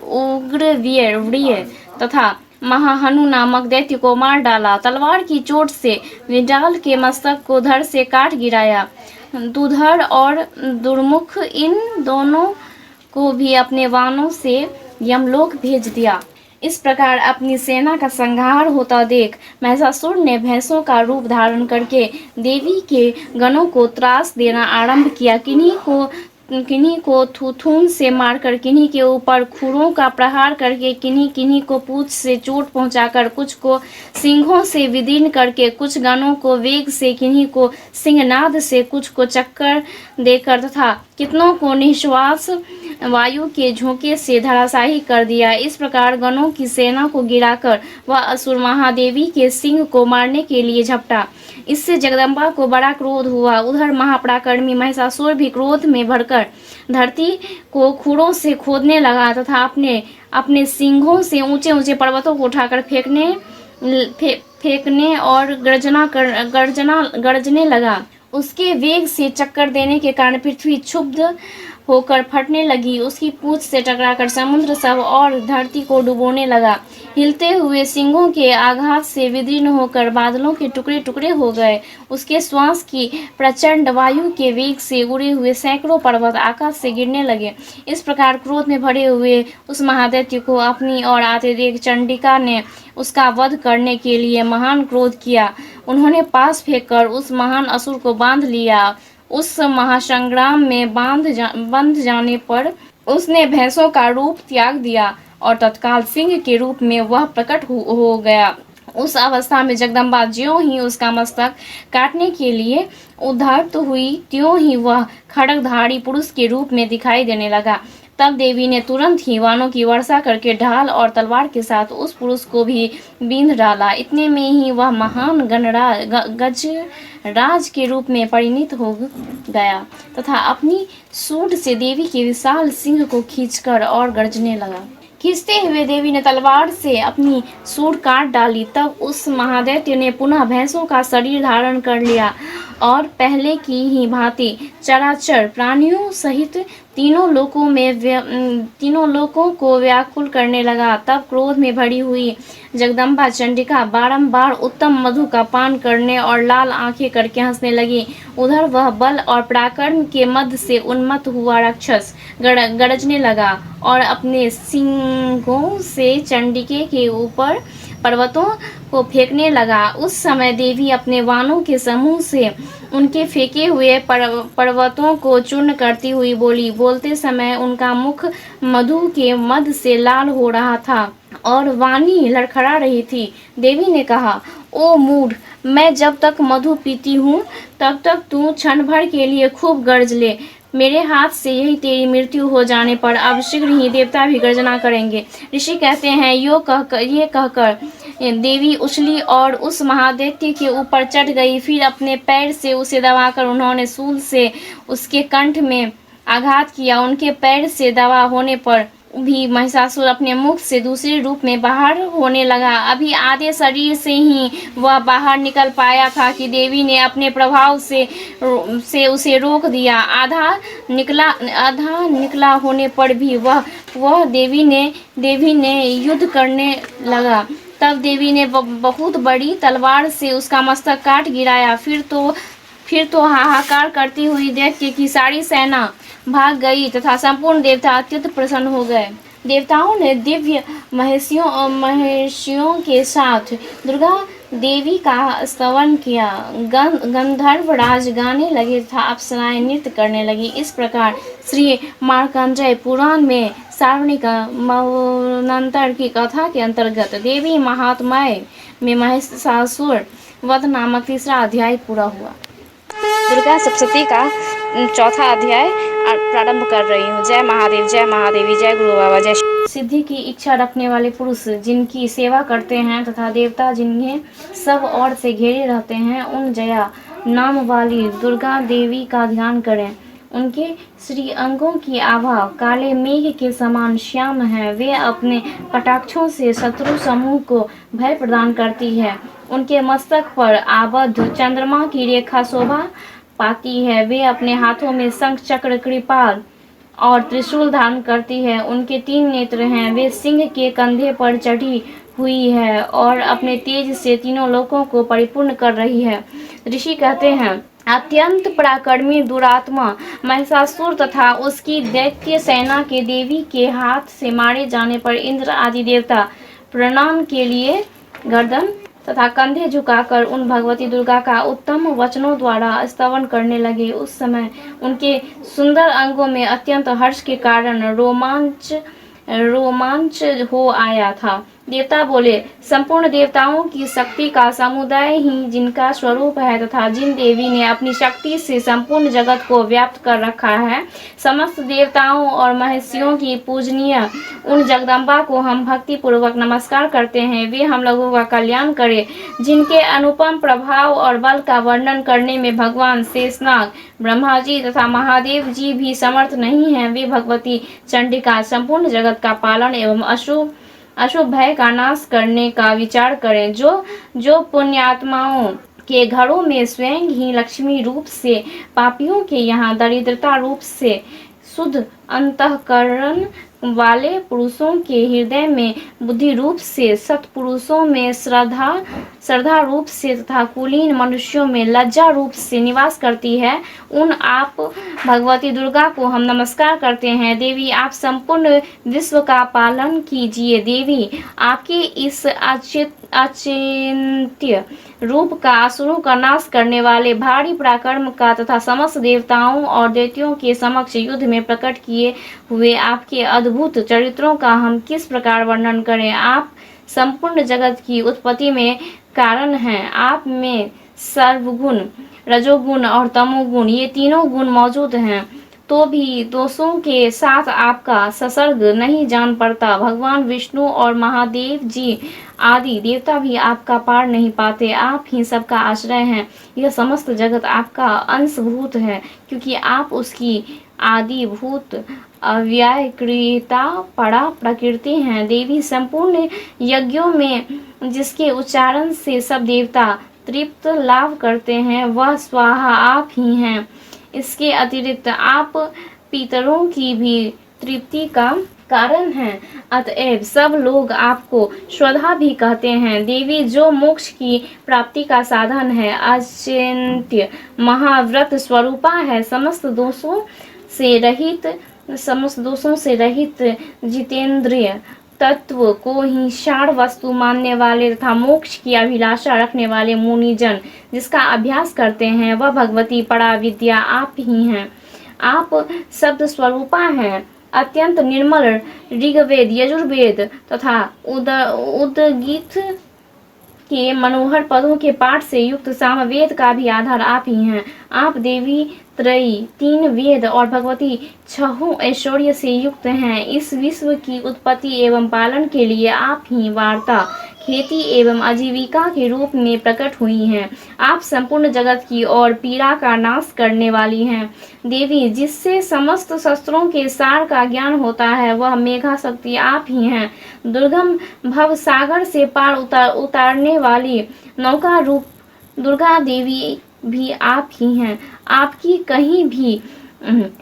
उग्रवीर्य तथा महाहनु नामक दैत्य को मार डाला। तलवार की चोट से विडाल के मस्तक को धड़ से काट गिराया। दुधड़ और दुर्मुख इन दोनों को भी अपने वानों से यमलोक भेज दिया। इस प्रकार अपनी सेना का संहार होता देख महिषासुर ने भैंसों का रूप धारण करके देवी के गणों को त्रास देना आरंभ किया। किन्हीं को थूथून से मारकर, किन्हीं के ऊपर खुरों का प्रहार करके, किन्हीं को पूंछ से चोट पहुंचाकर, कुछ को सिंहों से विदीर्ण करके, कुछ गणों को वेग से, किन्हीं को सिंहनाद से, कुछ को चक्कर देकर तथा कितनों को निश्वास वायु के झोंके से धराशायी कर दिया। इस प्रकार गणों की सेना को गिराकर वह असुर महादेवी के सिंह को मारने के लिए झपटा। इससे जगदम्बा को बड़ा क्रोध हुआ। उधर महापराक्रमी महिषासुर भी क्रोध में भरकर धरती को खुरों से खोदने लगा तथा अपने सिंहों से ऊंचे ऊंचे पर्वतों को उठाकर फेंकने और गर्जने लगा। उसके वेग से चक्कर देने के कारण पृथ्वी क्षुब्ध होकर फटने लगी। उसकी पूंछ से टकराकर समुद्र सब और धरती को डुबोने लगा। हिलते हुए सिंहों के आघात से विदीर्ण होकर बादलों के टुकड़े टुकड़े हो गए। उसके श्वास की प्रचंड वायु के वेग से उड़े हुए सैकड़ों पर्वत आकाश से गिरने लगे। इस प्रकार क्रोध में भरे हुए उस महादैत्य को अपनी ओर आते देख चंडिका ने उसका वध करने के लिए महान क्रोध किया। उन्होंने पास फेंककर उस महान असुर को बांध लिया। उस महासंग्राम में बंध जाने पर उसने भैंसों का रूप त्याग दिया और तत्काल सिंह के रूप में वह प्रकट हो गया। उस अवस्था में जगदम्बा ज्यों ही उसका मस्तक काटने के लिए उद्धत हुई, त्यों ही वह खड्गधारी पुरुष के रूप में दिखाई देने लगा। तब देवी ने तुरंत ही वानों की वर्षा करके ढाल और तलवार के साथ उस पुरुष को भी बींध डाला। इतने में ही वह महान गजराज के रूप में परिणित हो गया तथा अपनी सूंड से देवी के विशाल सिंह को खींचकर और गर्जने लगा। खींचते हुए देवी ने तलवार से अपनी सूंड काट डाली। तब उस महादैत्य ने पुनः भैंसों का शरीर धारण कर लिया और पहले की ही भांति चराचर प्राणियों सहित तीनों लोकों को व्याकुल करने लगा। तब क्रोध में भरी हुई जगदम्बा चंडिका बारंबार उत्तम मधु का पान करने और लाल आंखें करके हंसने लगी। उधर वह बल और पराक्रम के मद से उन्मत्त हुआ राक्षस गरजने लगा और अपने सिंगों से चंडिके के ऊपर पर्वतों को फेंकने लगा। उस समय देवी अपने वानों के समूह से उनके फेंके हुए पर्वतों को चूर्ण करती हुई बोली। बोलते समय उनका मुख मधु के मद से लाल हो रहा था और वाणी लड़खड़ा रही थी। देवी ने कहा, ओ मूढ़, मैं जब तक मधु पीती हूँ तब तक तू क्षण भर के लिए खूब गर्ज ले। मेरे हाथ से यही तेरी मृत्यु हो जाने पर अब शीघ्र ही देवता भी गर्जना करेंगे। ऋषि कहते हैं, ये कहकर देवी उछली और उस महादैत्य के ऊपर चढ़ गई। फिर अपने पैर से उसे दबाकर उन्होंने शूल से उसके कंठ में आघात किया। उनके पैर से दबा होने पर भी महिषासुर अपने मुख से दूसरे रूप में बाहर होने लगा। अभी आधे शरीर से ही वह बाहर निकल पाया था कि देवी ने अपने प्रभाव से उसे रोक दिया। आधा निकला होने पर भी वह देवी ने युद्ध करने लगा। तब देवी ने बहुत बड़ी तलवार से उसका मस्तक काट गिराया। फिर तो हाहाकार करती हुई देख के कि सारी सेना भाग गई तथा संपूर्ण देवता अत्यंत प्रसन्न हो गए। देवताओं ने दिव्य महर्षियों के साथ दुर्गा देवी का स्तवन किया। गंधर्व राज गाने लगे तथा अप्सराएं नृत्य करने लगी। इस प्रकार श्री मार्कंडेय पुराण में सार्वणिक मन्वंतर की कथा के अंतर्गत देवी महात्म्य में महिषासुर वध नामक तीसरा अध्याय पूरा हुआ। दुर्गा सप्तशती का चौथा अध्याय प्रारंभ कर रही हूँ। जय महादेव, जय महादेवी, जय गुरु बाबा, जय। सिद्धि की इच्छा रखने वाले पुरुष जिनकी सेवा करते हैं तथा देवता जिन्हें सब ओर से घेरे रहते हैं, उन जया नाम वाली दुर्गा देवी का ध्यान करें। उनके श्री अंगों की आभा काले मेघ के समान श्याम है। वे अपने कटाक्षों से शत्रु समूह को भय प्रदान करती है। उनके मस्तक पर आबद्ध चंद्रमा की रेखा शोभा पाती है। वे अपने हाथों में शंख, चक्र, कृपाल और त्रिशूल धारण करती है। उनके 3 नेत्र हैं। वे सिंह के कंधे पर चढ़ी हुई है और अपने तेज से तीनों लोकों को परिपूर्ण कर रही है। ऋषि कहते हैं, अत्यंत पराक्रमी दुरात्मा महिषासुर तथा उसकी दैत्य सेना के देवी के हाथ से मारे जाने पर इंद्र आदि देवता प्रणाम के लिए गर्दन तथा कंधे झुकाकर उन भगवती दुर्गा का उत्तम वचनों द्वारा स्तवन करने लगे। उस समय उनके सुंदर अंगों में अत्यंत हर्ष के कारण रोमांच हो आया था। देवता बोले, संपूर्ण देवताओं की शक्ति का समुदाय ही जिनका स्वरूप है तथा जिन देवी ने अपनी शक्ति से संपूर्ण जगत को व्याप्त कर रखा है, समस्त देवताओं और महर्षियों की पूजनीय उन जगदम्बा को हम भक्ति पूर्वक नमस्कार करते हैं। वे हम लोगों का कल्याण करें। जिनके अनुपम प्रभाव और बल का वर्णन करने में भगवान शेषनाग, ब्रह्मा जी तथा महादेव जी भी समर्थ नहीं हैं, वे भगवती चंडिका संपूर्ण जगत का पालन एवं अशुभ भय का नाश करने का विचार करें। जो पुण्यात्माओं के घरों में स्वयं ही लक्ष्मी रूप से, पापियों के यहाँ दरिद्रता रूप से, शुद्ध अंतःकरण वाले पुरुषों के हृदय में बुद्धि रूप से, सत्पुरुषों में श्रद्धा रूप से तथा कुलीन मनुष्यों में लज्जा रूप से निवास करती है, उन आप भगवती दुर्गा को हम नमस्कार करते हैं। देवी, आप संपूर्ण विश्व का पालन कीजिए। देवी, आपके इस अचिंत्य रूप का असुरों का नाश करने वाले भारी पराक्रम का तथा समस्त देवताओं और दैत्यों के समक्ष युद्ध में प्रकट किए हुए आपके अद्भुत चरित्रों का हम किस प्रकार वर्णन करें। आप संपूर्ण जगत की उत्पत्ति में कारण हैं। आप में सर्वगुण, रजोगुण और तमोगुण, ये तीनों गुण मौजूद हैं, तो भी दोषों के साथ आपका संसर्ग नहीं जान पड़ता। भगवान विष्णु और महादेव जी आदि देवता भी आपका पार नहीं पाते। आप ही सबका आश्रय हैं। यह समस्त जगत आपका अंशभूत है, क्योंकि आप उसकी आदिभूत अव्ययकृता परा प्रकृति हैं। देवी, संपूर्ण यज्ञों में जिसके उच्चारण से सब देवता तृप्त लाभ करते हैं, वह स्वाहा आप ही हैं। इसके अतिरिक्त आप पितरों की भी तृप्ति का कारण हैं। अतएव सब लोग आपको श्रद्धा भी कहते हैं। देवी, जो मोक्ष की प्राप्ति का साधन है, अचिंत्य महाव्रत स्वरूपा है, समस्त दोषों से रहित जितेंद्रिय तत्व को ही सार वस्तु मानने वाले तथा मोक्ष की अभिलाषा रखने वाले मुनिजन जिसका अभ्यास करते हैं, वह भगवती परा विद्या आप ही हैं। आप शब्द स्वरूपा हैं। अत्यंत निर्मल ऋग्वेद, यजुर्वेद तथा उदगीत के मनोहर पदों के पाठ से युक्त सामवेद का भी आधार आप ही हैं। आप देवी त्रयी, 3 वेद और भगवती 6 ऐश्वर्य से युक्त हैं। इस विश्व की उत्पत्ति एवं पालन के लिए आप ही वार्ता, खेती एवं आजीविका के रूप में प्रकट हुई हैं। आप संपूर्ण जगत की और पीड़ा का नाश करने वाली हैं। देवी, जिससे समस्त शस्त्रों के सार का ज्ञान होता है, वह मेघा शक्ति आप ही हैं। दुर्गम भव सागर से पार उतारने वाली नौका रूप दुर्गा देवी भी आप ही हैं। आपकी कहीं भी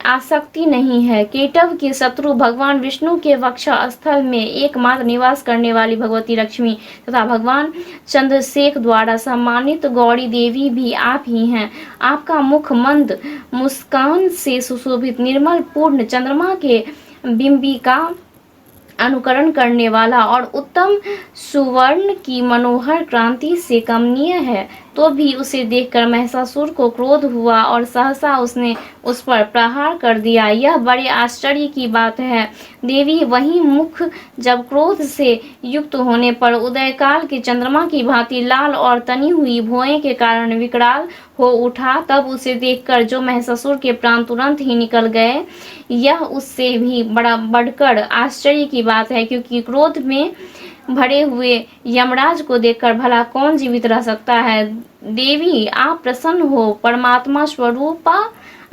आसक्ति नहीं है। केटव के शत्रु भगवान विष्णु के वक्षा स्थल में एकमात्र निवास करने वाली भगवती लक्ष्मी तथा भगवान चंद्रशेखर द्वारा सम्मानित गौरी देवी भी आप ही हैं। आपका मुख मंद मुस्कान से सुशोभित निर्मल पूर्ण चंद्रमा के बिंबिका अनुकरण करने वाला और उत्तम सुवर्ण की मनोहर क्रांति से कमनीय है। तो भी उसे देखकर महिषासुर को क्रोध हुआ और सहसा उसने उस पर प्रहार कर दिया। यह बड़े आश्चर्य की बात है देवी। वही मुख जब क्रोध से युक्त होने पर उदयकाल के चंद्रमा की भांति लाल और तनी हुई भौहें के कारण विकराल हो उठा, तब उसे देखकर जो महिषासुर के प्राण तुरंत ही निकल गए। यह उससे भी बड़ा बढ़कर आश्चर्य की बात है, क्योंकि क्रोध में भरे हुए यमराज को देखकर भला कौन जीवित रह सकता है। देवी, आप प्रसन्न हो। परमात्मा स्वरूपा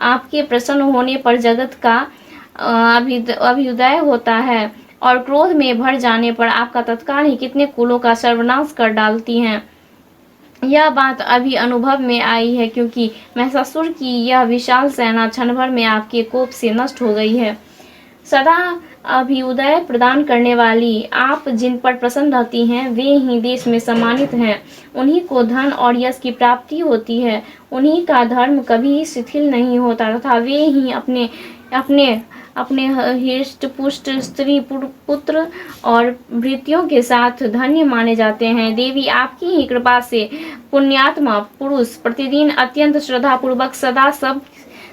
आपके प्रसन्न होने पर जगत का अभ्युदय होता है और क्रोध में भर जाने पर आपका तत्काल ही कितने कुलों का सर्वनाश कर डालती हैं। यह बात अभी अनुभव में आई है, क्योंकि महिषासुर की यह विशाल सेना क्षण भर में आपके कोप से नष्ट हो गई है। सदा अभ्युदय प्रदान करने वाली आप जिन पर प्रसन्न रहती हैं, वे ही देश में सम्मानित हैं। उन्हीं को धन और यश की प्राप्ति होती है। उन्हीं का धर्म कभी शिथिल नहीं होता तथा वे ही अपने हृष्ट पुष्ट स्त्री पुत्र और भृत्यों के साथ धन्य माने जाते हैं। देवी, आपकी ही कृपा से पुण्यात्मा पुरुष प्रतिदिन अत्यंत श्रद्धा पूर्वक सदा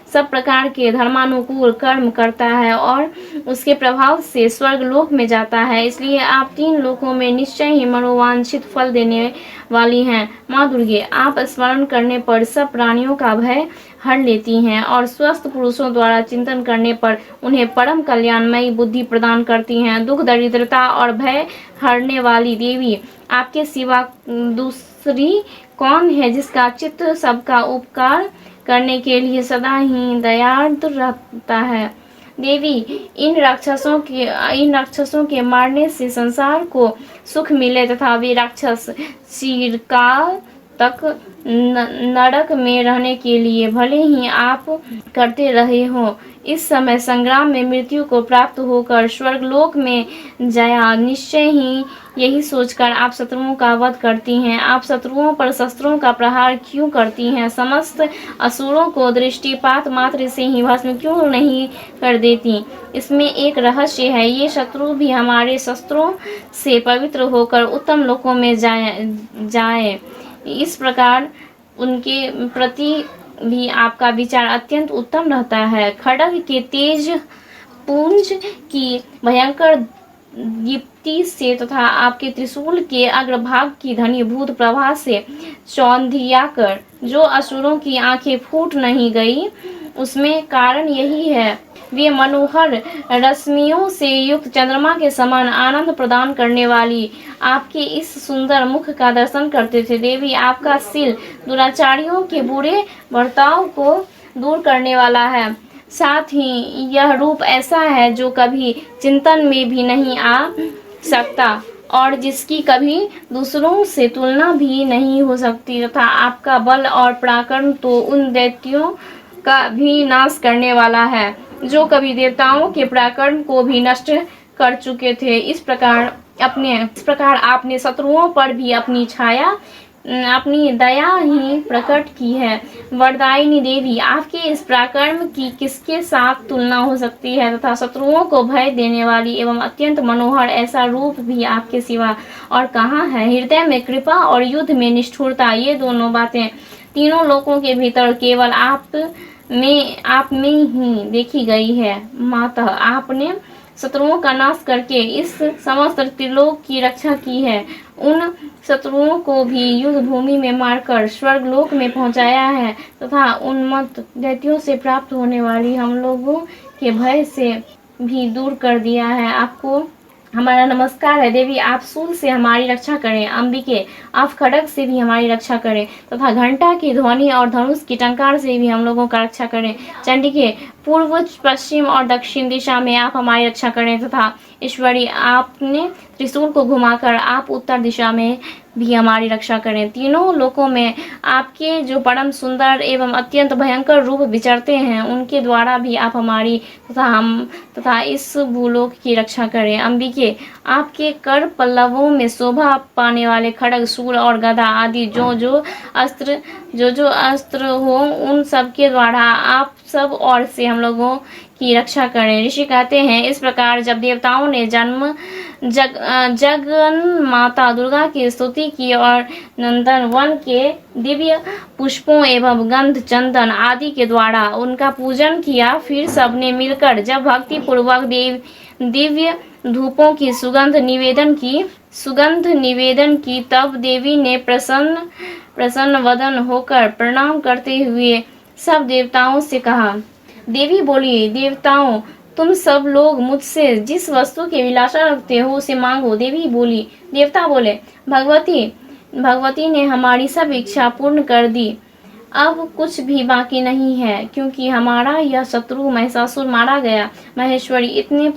सब प्रकार के धर्मानुकूल कर्म करता है और उसके प्रभाव से स्वर्ग लोक में जाता है। इसलिए आप 3 लोकों में निश्चय ही मनोवांछित फल देने वाली हैं। माँ दुर्गे, आप स्मरण करने पर सब प्राणियों का भय हर लेती हैं और स्वस्थ पुरुषों द्वारा चिंतन करने पर उन्हें परम कल्याणमयी बुद्धि प्रदान करती हैं। दुख दरिद्रता और भय हरने वाली देवी, आपके सिवा दूसरी कौन है जिसका चित्त सबका उपकार करने के लिए सदा ही दयार्द रहता है। देवी, इन राक्षसों के मारने से संसार को सुख मिले तथा वे राक्षस चिरकाल तक नरक में रहने के लिए भले ही आप करते रहे हो। इस समय संग्राम में मृत्यु को प्राप्त होकर स्वर्गलोक में जया निश्चय ही यही सोचकर आप शत्रुओं का वध करती हैं। आप शत्रुओं पर शस्त्रों का प्रहार क्यों करती हैं? समस्त असुरों को दृष्टिपात मात्र से ही भस्म क्यों नहीं कर देती? इसमें एक रहस्य है। ये शत्रु भी हमारे शस्त्रों से पवित्र होकर उत्तम लोकों में जाए। इस प्रकार उनके प्रति भी आपका विचार अत्यंत उत्तम रहता है। खड्ग के तेज पुंज की भयंकर दीप्ति से तथा आपके त्रिशूल के अग्रभाग की घनीभूत प्रभा से चौंधियाकर जो असुरों की आंखें फूट नहीं गई, उसमें कारण यही है। वे मनोहर रश्मियों से युक्त चंद्रमा के समान आनंद प्रदान करने वाली आपके इस सुंदर मुख का दर्शन करते थे। देवी, आपका शील दुराचारियों के बुरे बर्ताव को दूर करने वाला है। साथ ही यह रूप ऐसा है जो कभी चिंतन में भी नहीं आ सकता और जिसकी कभी दूसरों से तुलना भी नहीं हो सकती तथा आपका बल और पराक्रम तो उन दैत्यों का भी नाश करने वाला है जो कभी देवताओं के पराक्रम को भी नष्ट कर चुके थे। इस प्रकार आपने शत्रुओं पर भी अपनी दया ही प्रकट की है। वरदायिनी देवी, आपके इस पराक्रम की किसके साथ तुलना हो सकती है तथा शत्रुओं को भय देने वाली एवं अत्यंत मनोहर ऐसा रूप भी आपके सिवा और कहाँ है? हृदय में कृपा और युद्ध में निष्ठुरता, ये दोनों बातें तीनों लोकों के भीतर केवल आप में ही देखी गई है। मातः आपने शत्रुओं का नाश करके इस समस्त त्रिलोक की रक्षा की है। उन शत्रुओं को भी युद्ध भूमि में मारकर स्वर्गलोक में पहुंचाया है तथा उन्मत्त दैत्यों से प्राप्त होने वाली हम लोगों के भय से भी दूर कर दिया है। आपको हमारा नमस्कार है। देवी, आप शूल से हमारी रक्षा करें। अंबिके, आप खड्ग से भी हमारी रक्षा करें तथा घंटा की ध्वनि और धनुष की टंकार से भी हम लोगों का रक्षा करें। चंडिके, पूर्व, पश्चिम और दक्षिण दिशा में आप हमारी रक्षा करें तथा ईश्वरी, आपने त्रिशूल को घुमाकर आप उत्तर दिशा में भी हमारी रक्षा करें। तीनों लोकों में आपके जो परम सुंदर एवं अत्यंत भयंकर रूप विचरते हैं, उनके द्वारा भी आप हमारी तथा इस भूलोक की रक्षा करें। अंबिके, आपके कर पल्लवों में शोभा पाने वाले खड्ग, शूल और गदा आदि जो जो अस्त्र हो, उन सब के द्वारा आप सब और से हम लोगों की रक्षा करें। ऋषि कहते हैं, इस प्रकार जब देवताओं ने जगन माता दुर्गा की स्तुति की और नंदन वन के दिव्य पुष्पों एवं गंध, चंदन आदि के द्वारा उनका पूजन किया, फिर सबने मिलकर जब भक्ति पूर्वक दिव्य धूपों की सुगंध निवेदन की, तब देवी ने प्रसन्न वदन होकर प्रणाम करते हुए सब देवताओं से कहा। देवी बोली, देवताओं, तुम सब लोग मुझसे जिस वस्तु की अभिलाषा रखते हो उसे मांगो। देवी बोली, देवता बोले, भगवती ने हमारी सब इच्छा पूर्ण कर दी। अब कुछ भी बाकी नहीं है, क्योंकि हमारा यह शत्रु महिषासुर मारा गया। महेश्वरी, इतने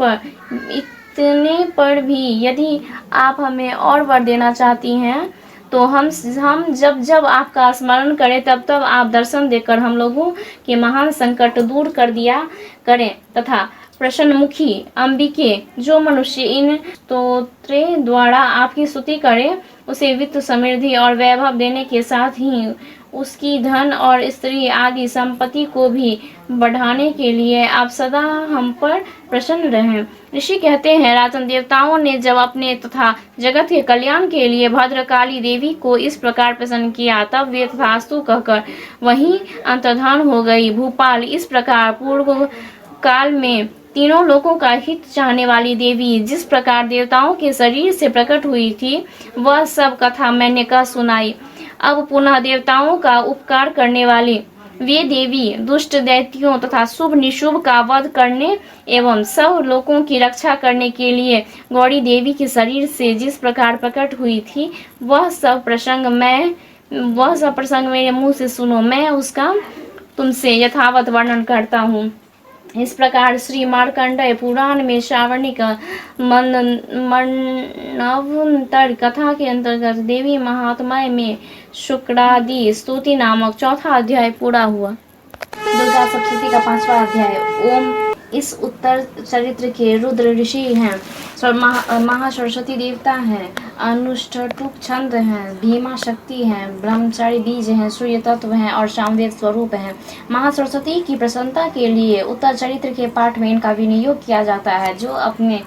पर भी यदि आप हमें और वर देना चाहती हैं तो हम जब आपका स्मरण करें तब आप दर्शन देकर हम लोगों के महान संकट दूर कर दिया करें तथा प्रसन्नमुखी अंबिके, जो मनुष्य इन स्तोत्रों द्वारा आपकी स्तुति करे, उसे वित्त, समृद्धि और वैभव देने के साथ ही उसकी धन और स्त्री आदि संपत्ति को भी बढ़ाने के लिए आप सदा हम पर प्रसन्न रहें। ऋषि कहते हैं, राजन, देवताओं ने जब अपने तथा जगत के कल्याण के लिए भद्रकाली देवी को इस प्रकार प्रसन्न किया, तब वे तथास्तु कहकर वहीं अंतर्धान हो गई। भूपाल, इस प्रकार पूर्व काल में तीनों लोगों का हित चाहने वाली देवी जिस प्रकार देवताओं के शरीर से प्रकट हुई थी, वह सब कथा मैंने कह सुनाई। अब पुनः देवताओं का उपकार करने वाली वे देवी दुष्ट दैत्यों तथा शुभ निशुभ का वध करने एवं सब लोगों की रक्षा करने के लिए गौरी देवी के शरीर से जिस प्रकार प्रकट हुई थी, वह सब प्रसंग मेरे मुंह से सुनो। मैं उसका तुमसे यथावत वर्णन करता हूँ। इस प्रकार श्री मार्कंडेय पुराण में श्रावणिक मनवंतर कथा के अंतर्गत देवी महात्म्य में शुक्रादि स्तुति नामक चौथा अध्याय पूरा हुआ। दुर्गा सप्तशती का 5वां अध्याय। ओम। इस उत्तर चरित्र के रुद्र ऋषि हैं, महासरस्वती देवता हैं, अनुष्टुप छंद हैं, भीमा शक्ति हैं, ब्रह्मचारी बीज हैं, सूर्य तत्व हैं और सामवेद स्वरूप हैं। महासरस्वती की प्रसन्नता के लिए उत्तर चरित्र के पाठ में इनका विनियोग किया जाता है, जो अपने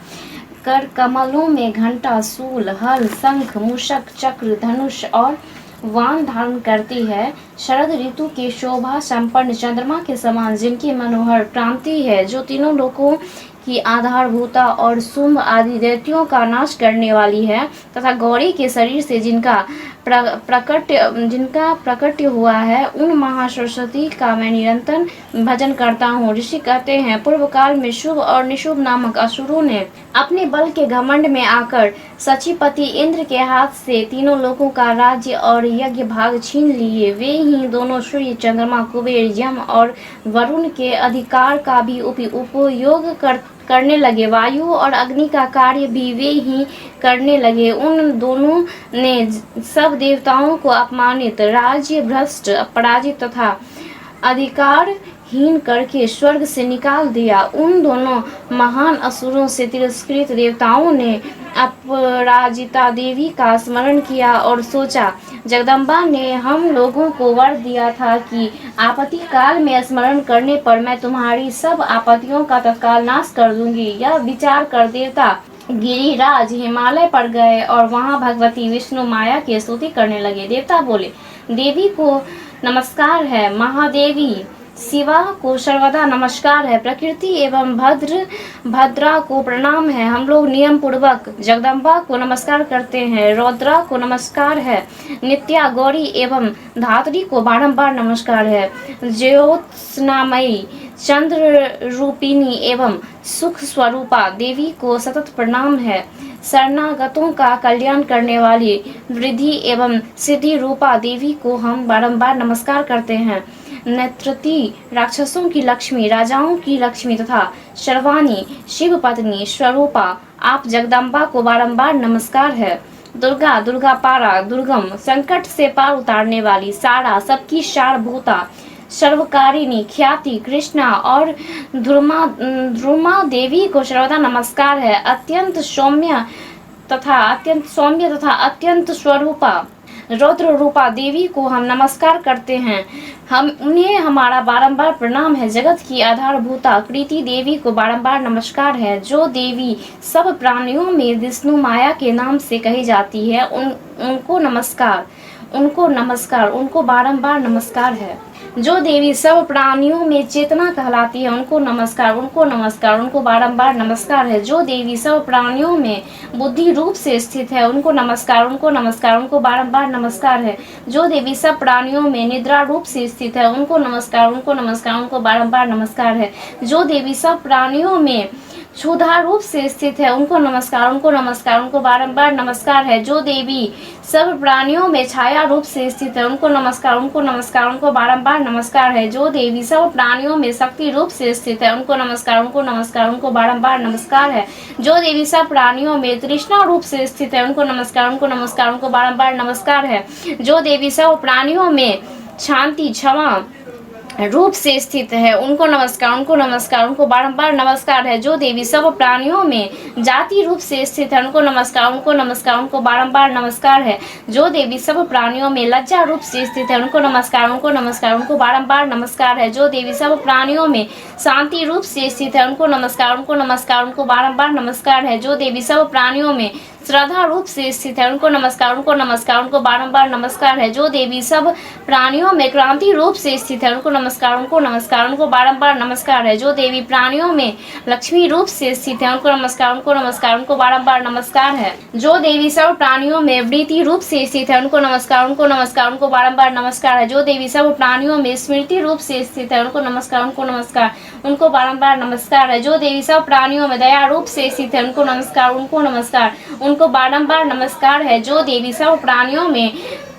कर कमलों में घंटा, शूल, हल, शंख, मूषक, चक्र, धनुष और वान धारण करती है। शरद ऋतु की शोभा संपन्न चंद्रमा के समान जिनकी मनोहर क्रांति है, जो तीनों लोगों की आधारभूता और शुंभ आदि दैत्यों का नाश करने वाली है, तथा गौरी के शरीर से जिनका प्रकट्य हुआ है, उन महासरस्वती का मैं निरंतर भजन करता हूँ। ऋषि कहते हैं, पूर्व काल में शुभ और निशुभ नामक असुरों ने अपने बल के घमंड में आकर सचीपति इंद्र के हाथ से तीनों लोगों का राज्य और यज्ञ भाग छीन लिए। वे ही दोनों सूर्य, चंद्रमा, कुबेर, यम और वरुण के अधिकार का भी उपयोग करने लगे। वायु और अग्नि का कार्य भी वे ही करने लगे। उन दोनों ने सब देवताओं को अपमानित, राज्य भ्रष्ट, पराजित तथा अधिकारहीन करके स्वर्ग से निकाल दिया। उन दोनों महान असुरों से तिरस्कृत देवताओं ने अपराजिता देवी का स्मरण किया और सोचा, जगदम्बा ने हम लोगों को वर दिया था कि आपत्ति काल में स्मरण करने पर मैं तुम्हारी सब आपत्तियों का तत्काल नाश कर दूंगी। यह विचार कर देवता गिरिराज हिमालय पर गए और वहां भगवती विष्णु माया की स्तुति करने लगे। देवता बोले, देवी को नमस्कार है। महादेवी शिवा को सर्वदा नमस्कार है। प्रकृति एवं भद्रा को प्रणाम है। हम लोग नियम पूर्वक जगदम्बा को नमस्कार करते हैं। रौद्रा को नमस्कार है। नित्या, गौरी एवं धात्री को बारंबार नमस्कार है। ज्योत्स्नामयी, चंद्र रूपिणी एवं सुख स्वरूपा देवी को सतत प्रणाम है। शरणागतों का कल्याण करने वाली वृद्धि एवं सिद्धि रूपा देवी को हम बारंबार नमस्कार करते हैं। नेत्रती, राक्षसों की लक्ष्मी, राजाओं की लक्ष्मी तथा शर्वाणी, शिव पत्नी स्वरूपा आप जगदम्बा को बारंबार नमस्कार है। दुर्गा, दुर्गा पारा, दुर्गम, संकट से पार उतारने वाली, सारा, सबकी सारभूता, सर्वकारिणी, ख्याति, कृष्णा और ध्रुमा देवी को सर्वदा नमस्कार है। अत्यंत सौम्य तथा अत्यंत स्वरूपा रौद्र रूपा देवी को हम नमस्कार करते हैं। हम उन्हें हमारा बारंबार प्रणाम है। जगत की आधारभूता कृति देवी को बारंबार नमस्कार है। जो देवी सब प्राणियों में विष्णु माया के नाम से कही जाती है, उनको नमस्कार, उनको बारंबार नमस्कार है। जो देवी सब प्राणियों में चेतना कहलाती है, उनको नमस्कार, उनको बारंबार नमस्कार है। जो देवी सब प्राणियों में बुद्धि रूप से स्थित है, उनको नमस्कार, उनको बारंबार नमस्कार है। जो देवी सब प्राणियों में निद्रा रूप से स्थित है, उनको नमस्कार, उनको बारंबार नमस्कार है। जो देवी सब प्राणियों में क्षुधा रूप से स्थित है, उनको नमस्कार, उनको बारंबार नमस्कार है। जो देवी सब प्राणियों में छाया रूप से स्थित है, उनको नमस्कार, उनको बारंबार नमस्कार है। जो देवी सब प्राणियों में शक्ति रूप से स्थित है, उनको नमस्कार, उनको बारंबार नमस्कार है। जो देवी सब प्राणियों में तृष्णा रूप से स्थित है, उनको नमस्कार, उनको बारंबार नमस्कार है। जो देवी सब प्राणियों में शांति, क्षमा रूप से स्थित है, उनको नमस्कार, उनको बारंबार नमस्कार है। जो देवी सब प्राणियों में जाति रूप से स्थित है, उनको नमस्कार, उनको बारंबार नमस्कार है। जो देवी सब प्राणियों में लज्जा रूप से स्थित है, उनको नमस्कार, उनको बारंबार नमस्कार है। जो देवी सब प्राणियों में शांति रूप से स्थित है, उनको नमस्कार, उनको बारंबार नमस्कार है। जो देवी सब प्राणियों में श्रद्धा रूप से स्थित है, उनको नमस्कार, उनको बारंबार नमस्कार है। जो देवी सब प्राणियों में क्रांति रूप से स्थित है, उनको नमस्कार, उनको बारंबार नमस्कार है। जो देवी प्राणियों में लक्ष्मी रूप से स्थित है, उनको नमस्कार, उनको बारंबार नमस्कार है। जो देवी सब प्राणियों में वृत्ति रूप से स्थित है, उनको नमस्कार, उनको बारंबार नमस्कार है। जो देवी सब प्राणियों में स्मृति रूप से स्थित है, उनको नमस्कार, उनको बारंबार नमस्कार है। जो देवी सब प्राणियों में दया रूप से स्थित है, उनको नमस्कार, उनको बारंबार नमस्कार है। जो देवी सब प्राणियों में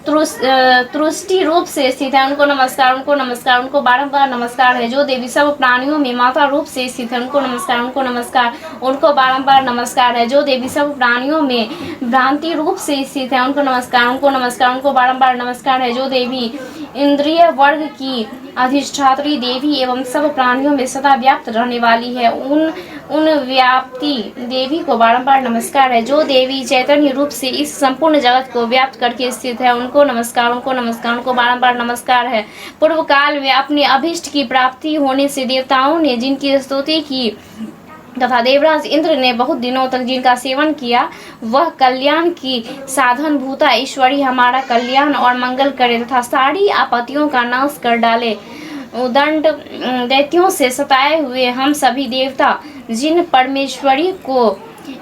तुष्टि रूप से स्थित है, उनको नमस्कार, उनको बारंबार नमस्कार है। जो देवी सब प्राणियों में माता रूप से स्थित है, उनको नमस्कार, उनको बारंबार नमस्कार है। जो देवी सब प्राणियों में भ्रांति रूप से स्थित है, उनको नमस्कार, उनको बारंबार नमस्कार है। जो देवी इंद्रिय वर्ग की अधिष्ठात्री देवी एवं सब प्राणियों में सदा व्याप्त रहने वाली है, उन व्याप्ति देवी को बारंबार नमस्कार है। जो देवी चैतन्य रूप से इस संपूर्ण जगत को व्याप्त करके स्थित है, उनको नमस्कार, उनको बारंबार नमस्कार है। पूर्व काल में अपने अभिष्ट की प्राप्ति होने से देवताओं ने जिनकी स्तुति की तथा देवराज इंद्र ने बहुत दिनों तक जिनका सेवन किया, वह कल्याण की साधन भूता ईश्वरी हमारा कल्याण और मंगल करे तथा सारी आपत्तियों का नाश कर डाले। उदंड दैत्यों से सताए हुए हम सभी देवता जिन परमेश्वरी को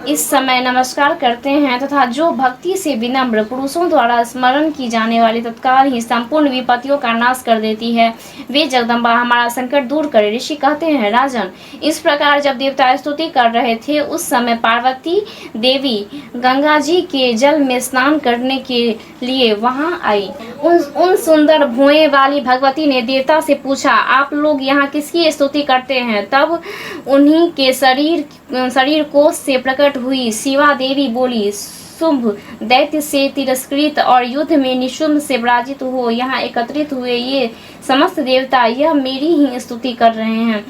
इस समय नमस्कार करते हैं तथा जो भक्ति से विनम्र पुरुषों द्वारा स्मरण की जाने वाली तत्काल ही संपूर्ण विपत्तियों का नाश कर देती है, वे जगदम्बा हमारा संकट दूर करे। ऋषि कहते हैं, राजन, इस प्रकार जब देवता स्तुति कर रहे थे, उस समय पार्वती देवी गंगा जी के जल में स्नान करने के लिए वहां आई। उन सुंदर भुएं वाली भगवती ने देवता से पूछा, आप लोग यहाँ किसकी स्तुति करते हैं? तब उन्हीं के शरीर कोश से प्रकट हुई शिवा देवी बोली, शुंभ दैत्य से तिरस्कृत और युद्ध में निशुंभ से पराजित हो यहाँ एकत्रित हुए ये समस्त देवता यह मेरी ही स्तुति कर रहे हैं।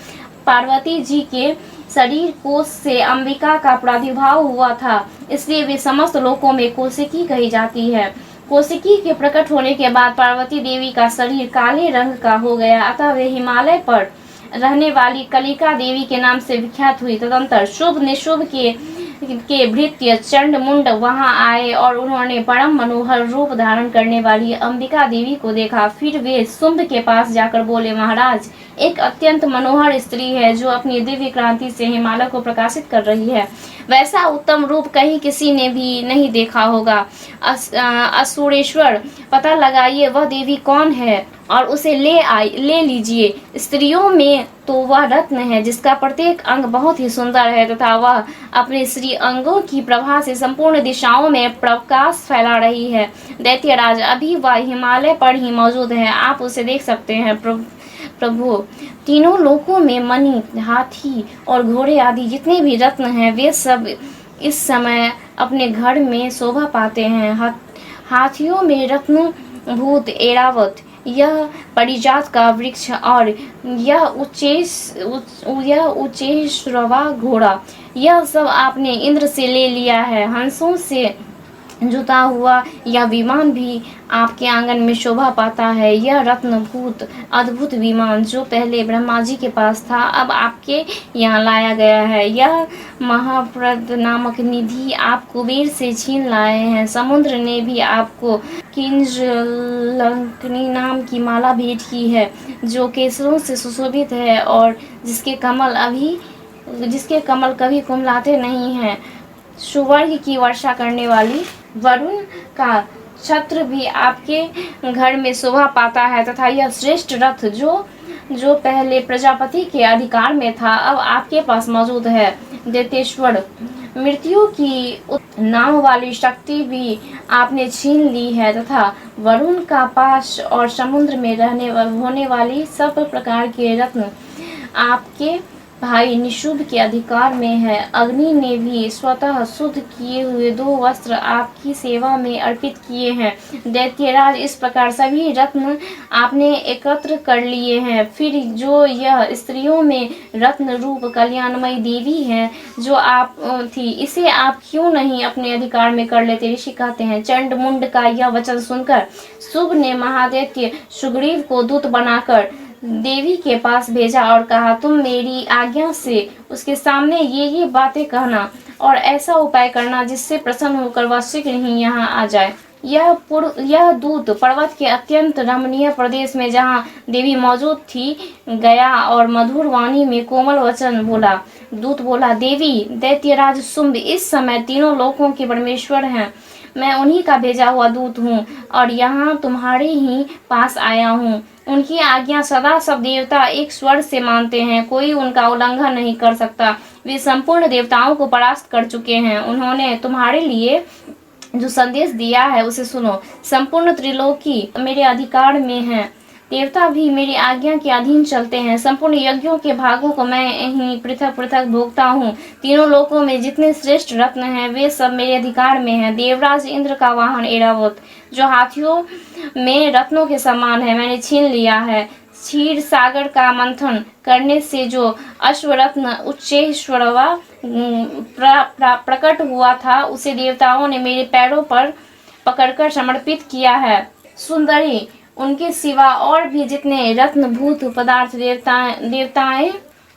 पार्वती जी के शरीर कोश से अंबिका का प्रादुर्भाव हुआ था, इसलिए वे समस्त लोकों में कौशिकी कही जाती है। कौशिकी के प्रकट होने के बाद पार्वती देवी का शरीर काले रंग का हो गया, अतः वे हिमालय पर रहने वाली कलिका देवी के नाम से विख्यात हुई। तदंतर शुभ निशुभ के के भृत्य चंडमुंड वहां आए और उन्होंने परम मनोहर रूप धारण करने वाली अंबिका देवी को देखा। फिर वे शुंभ के पास जाकर बोले, महाराज, एक अत्यंत मनोहर स्त्री है जो अपनी दिव्य क्रांति से हिमालय को प्रकाशित कर रही है। वैसा उत्तम रूप कहीं किसी ने भी नहीं देखा होगा। असुरेश्वर, पता लगाइए वह देवी कौन है और उसे ले लीजिए। स्त्रियों में तो वह रत्न है जिसका प्रत्येक अंग बहुत ही सुंदर है तथा वह अपने श्री अंगों की प्रभा से संपूर्ण दिशाओं में प्रकाश फैला रही है। दैत्यराज, अभी वह हिमालय पर ही मौजूद है, आप उसे देख सकते हैं। प्रभु, तीनों लोकों में मणि, हाथी और घोड़े आदि जितने भी रत्न हैं वे सब इस समय अपने घर में शोभा पाते हैं। हाथियों में रत्न भूत एरावत, यह परिजात का वृक्ष और यह उच्चेश्रवा घोड़ा, यह सब आपने इंद्र से ले लिया है। हंसों से जुता हुआ यह विमान भी आपके आंगन में शोभा पाता है। यह रत्नभूत अद्भुत विमान जो पहले ब्रह्मा जी के पास था अब आपके यहाँ लाया गया है। यह महाप्रद नामक निधि आप कुबेर से छीन लाए हैं। समुद्र ने भी आपको किंजलंकनी नाम की माला भेंट की है जो केसरों से सुशोभित है और जिसके कमल कभी कुमलाते नहीं हैं। सुवर्ग की वर्षा करने वाली वरुण का छत्र भी आपके घर में शोभा पाता है तथा यह श्रेष्ठ रथ जो पहले प्रजापति के अधिकार में था अब आपके पास मौजूद है। दैत्येश्वर, मृत्यु की नाम वाली शक्ति भी आपने छीन ली है तथा वरुण का पाश और समुद्र में होने वाली सब प्रकार के रत्न आपके भाई निशुभ के अधिकार में है। अग्नि ने भी स्वतः शुद्ध किए हुए 2 वस्त्र आपकी सेवा में अर्पित किए हैं। दैत्यराज, इस प्रकार सभी रत्न आपने एकत्र कर लिए हैं। फिर जो यह स्त्रियों में रत्न रूप कल्याणमयी देवी है जो आप थी, इसे आप क्यों नहीं अपने अधिकार में कर लेते? ऋषि कहते हैं, चंडमुंड का यह वचन सुनकर शुभ ने महादैत्य सुग्रीव को दूत बनाकर देवी के पास भेजा और कहा, तुम मेरी आज्ञा से उसके सामने ये बातें कहना और ऐसा उपाय करना जिससे प्रसन्न होकर वह शीघ्र ही यहाँ आ जाए। यह दूत पर्वत के अत्यंत रमणीय प्रदेश में जहाँ देवी मौजूद थी गया और मधुर वाणी में कोमल वचन बोला। दूत बोला, देवी, दैत्यराज शुंभ इस समय तीनों लोकों के परमेश्वर हैं। मैं उन्हीं का भेजा हुआ दूत हूँ और यहाँ तुम्हारे ही पास आया हूँ। उनकी आज्ञा सदा सब देवता एक स्वर से मानते हैं, कोई उनका उल्लंघन नहीं कर सकता। वे संपूर्ण देवताओं को परास्त कर चुके हैं। उन्होंने तुम्हारे लिए जो संदेश दिया है उसे सुनो। संपूर्ण त्रिलोकी मेरे अधिकार में है, देवता भी मेरी आज्ञा के अधीन चलते हैं। संपूर्ण यज्ञों के भागों को मैं ही पृथक पृथक भोगता हूँ। तीनों लोकों में जितने श्रेष्ठ रत्न हैं वे सब मेरे अधिकार में हैं। देवराज इंद्र का वाहन ऐरावत जो हाथियों में रत्नों के समान है मैंने छीन लिया है। क्षीर सागर का मंथन करने से जो अश्वरत्न उच्चेश्वरवा प्रकट हुआ था उसे देवताओं ने मेरे पैरों पर पकड़कर समर्पित किया है। सुंदरी, उनके सिवा और भी जितने रत्नभूत पदार्थ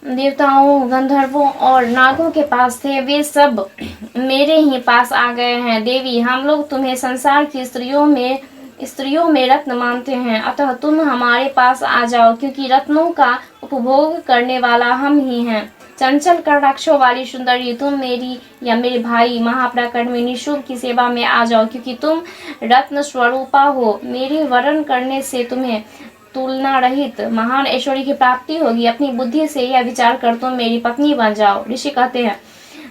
देवताओं, गंधर्वों और नागों के पास थे वे सब मेरे ही पास आ गए हैं। देवी, हम लोग तुम्हें संसार की स्त्रियों में रत्न मानते हैं, अतः तुम हमारे पास आ जाओ क्योंकि रत्नों का उपभोग करने वाला हम ही हैं। चंचल कटाक्षों वाली सुंदरी, तुम मेरी या मेरे भाई महाप्रकट निशुभ की सेवा में आ जाओ क्योंकि तुम रत्न स्वरूपा हो। मेरे वरण करने से तुम्हें तुलना रहित महान ऐश्वर्य की प्राप्ति होगी। अपनी बुद्धि से यह विचार कर तुम मेरी पत्नी बन जाओ। ऋषि कहते हैं,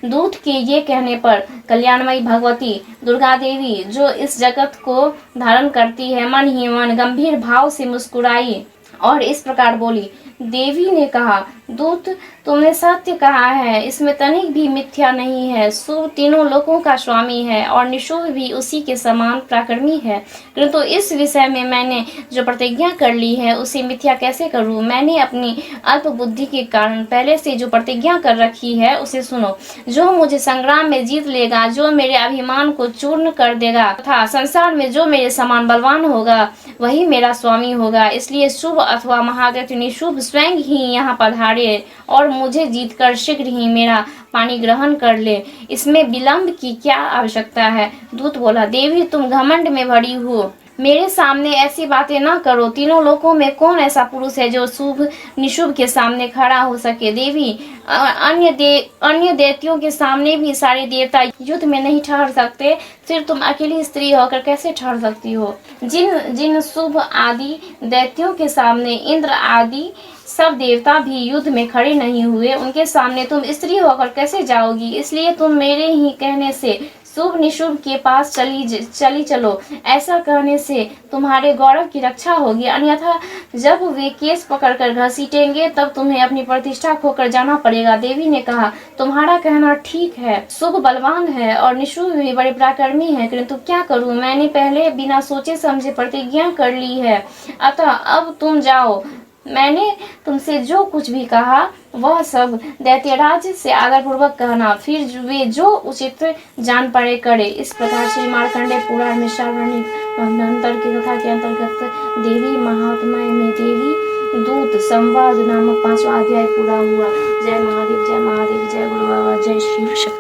दूत के ये कहने पर कल्याणमयी भगवती दुर्गा देवी जो इस जगत को धारण करती है मन ही मन गंभीर भाव से मुस्कुराई और इस प्रकार बोली। देवी ने कहा, दूत, तुमने सत्य कहा है, इसमें तनिक भी मिथ्या नहीं है। शुभ तीनों लोकों का स्वामी है और निशुभ भी उसी के समान पराक्रमी है, किंतु इस विषय में मैंने जो प्रतिज्ञा कर ली है उसे मिथ्या कैसे करूं? मैंने अपनी अल्प बुद्धि के कारण पहले से जो प्रतिज्ञा कर रखी है उसे सुनो। जो मुझे संग्राम में जीत लेगा, जो मेरे अभिमान को चूर्ण कर देगा तथा संसार में जो मेरे समान बलवान होगा, वही मेरा स्वामी होगा। इसलिए शुभ अथवा महादेव निशुभ स्वयं ही यहाँ पधारे और मुझे जीतकर शीघ्र ही मेरा पानी ग्रहण कर ले। इसमें विलंब की क्या आवश्यकता है? दूत बोला, देवी तुम घमंड में भरी हो, मेरे सामने ऐसी बातें न करो। तीनों लोकों में कौन ऐसा पुरुष है जो शुभ निशुभ के सामने खड़ा हो सके? देवी, अन्य दैत्यों के सामने भी सारे देवता युद्ध में नहीं ठहर सकते, फिर तुम अकेली स्त्री होकर कैसे ठहर सकती हो? जिन शुभ आदि दैत्यों के सामने इंद्र आदि सब देवता भी युद्ध में खड़े नहीं हुए, उनके सामने तुम स्त्री होकर कैसे जाओगी? इसलिए तुम मेरे ही कहने से शुभ निशुभ के पास चली चलो। ऐसा कहने से तुम्हारे गौरव की रक्षा होगी, अन्यथा जब वे केस पकड़कर घसीटेंगे तब तुम्हें अपनी प्रतिष्ठा खोकर जाना पड़ेगा। देवी ने कहा, तुम्हारा कहना ठीक है, शुभ बलवान है और निशुभ भी बड़े पराक्रमी है, किंतु क्या करूं, मैंने पहले बिना सोचे समझे प्रतिज्ञा कर ली है, अतः अब तुम जाओ। मैंने तुमसे जो कुछ भी कहा वह सब दैत्यराज से आदरपूर्वक कहना, फिर वे जो उचित जान पड़े करे। इस प्रकार श्री मार्कंडेय पुराण में श्रावणिक अंतर की कथा के अंतर्गत देवी महात्म्य में देवी दूत संवाद नामक 5वां अध्याय पूरा हुआ। जय महादेव, जय महादेव, जय गुरु बाबा, जय शिव शक्ति।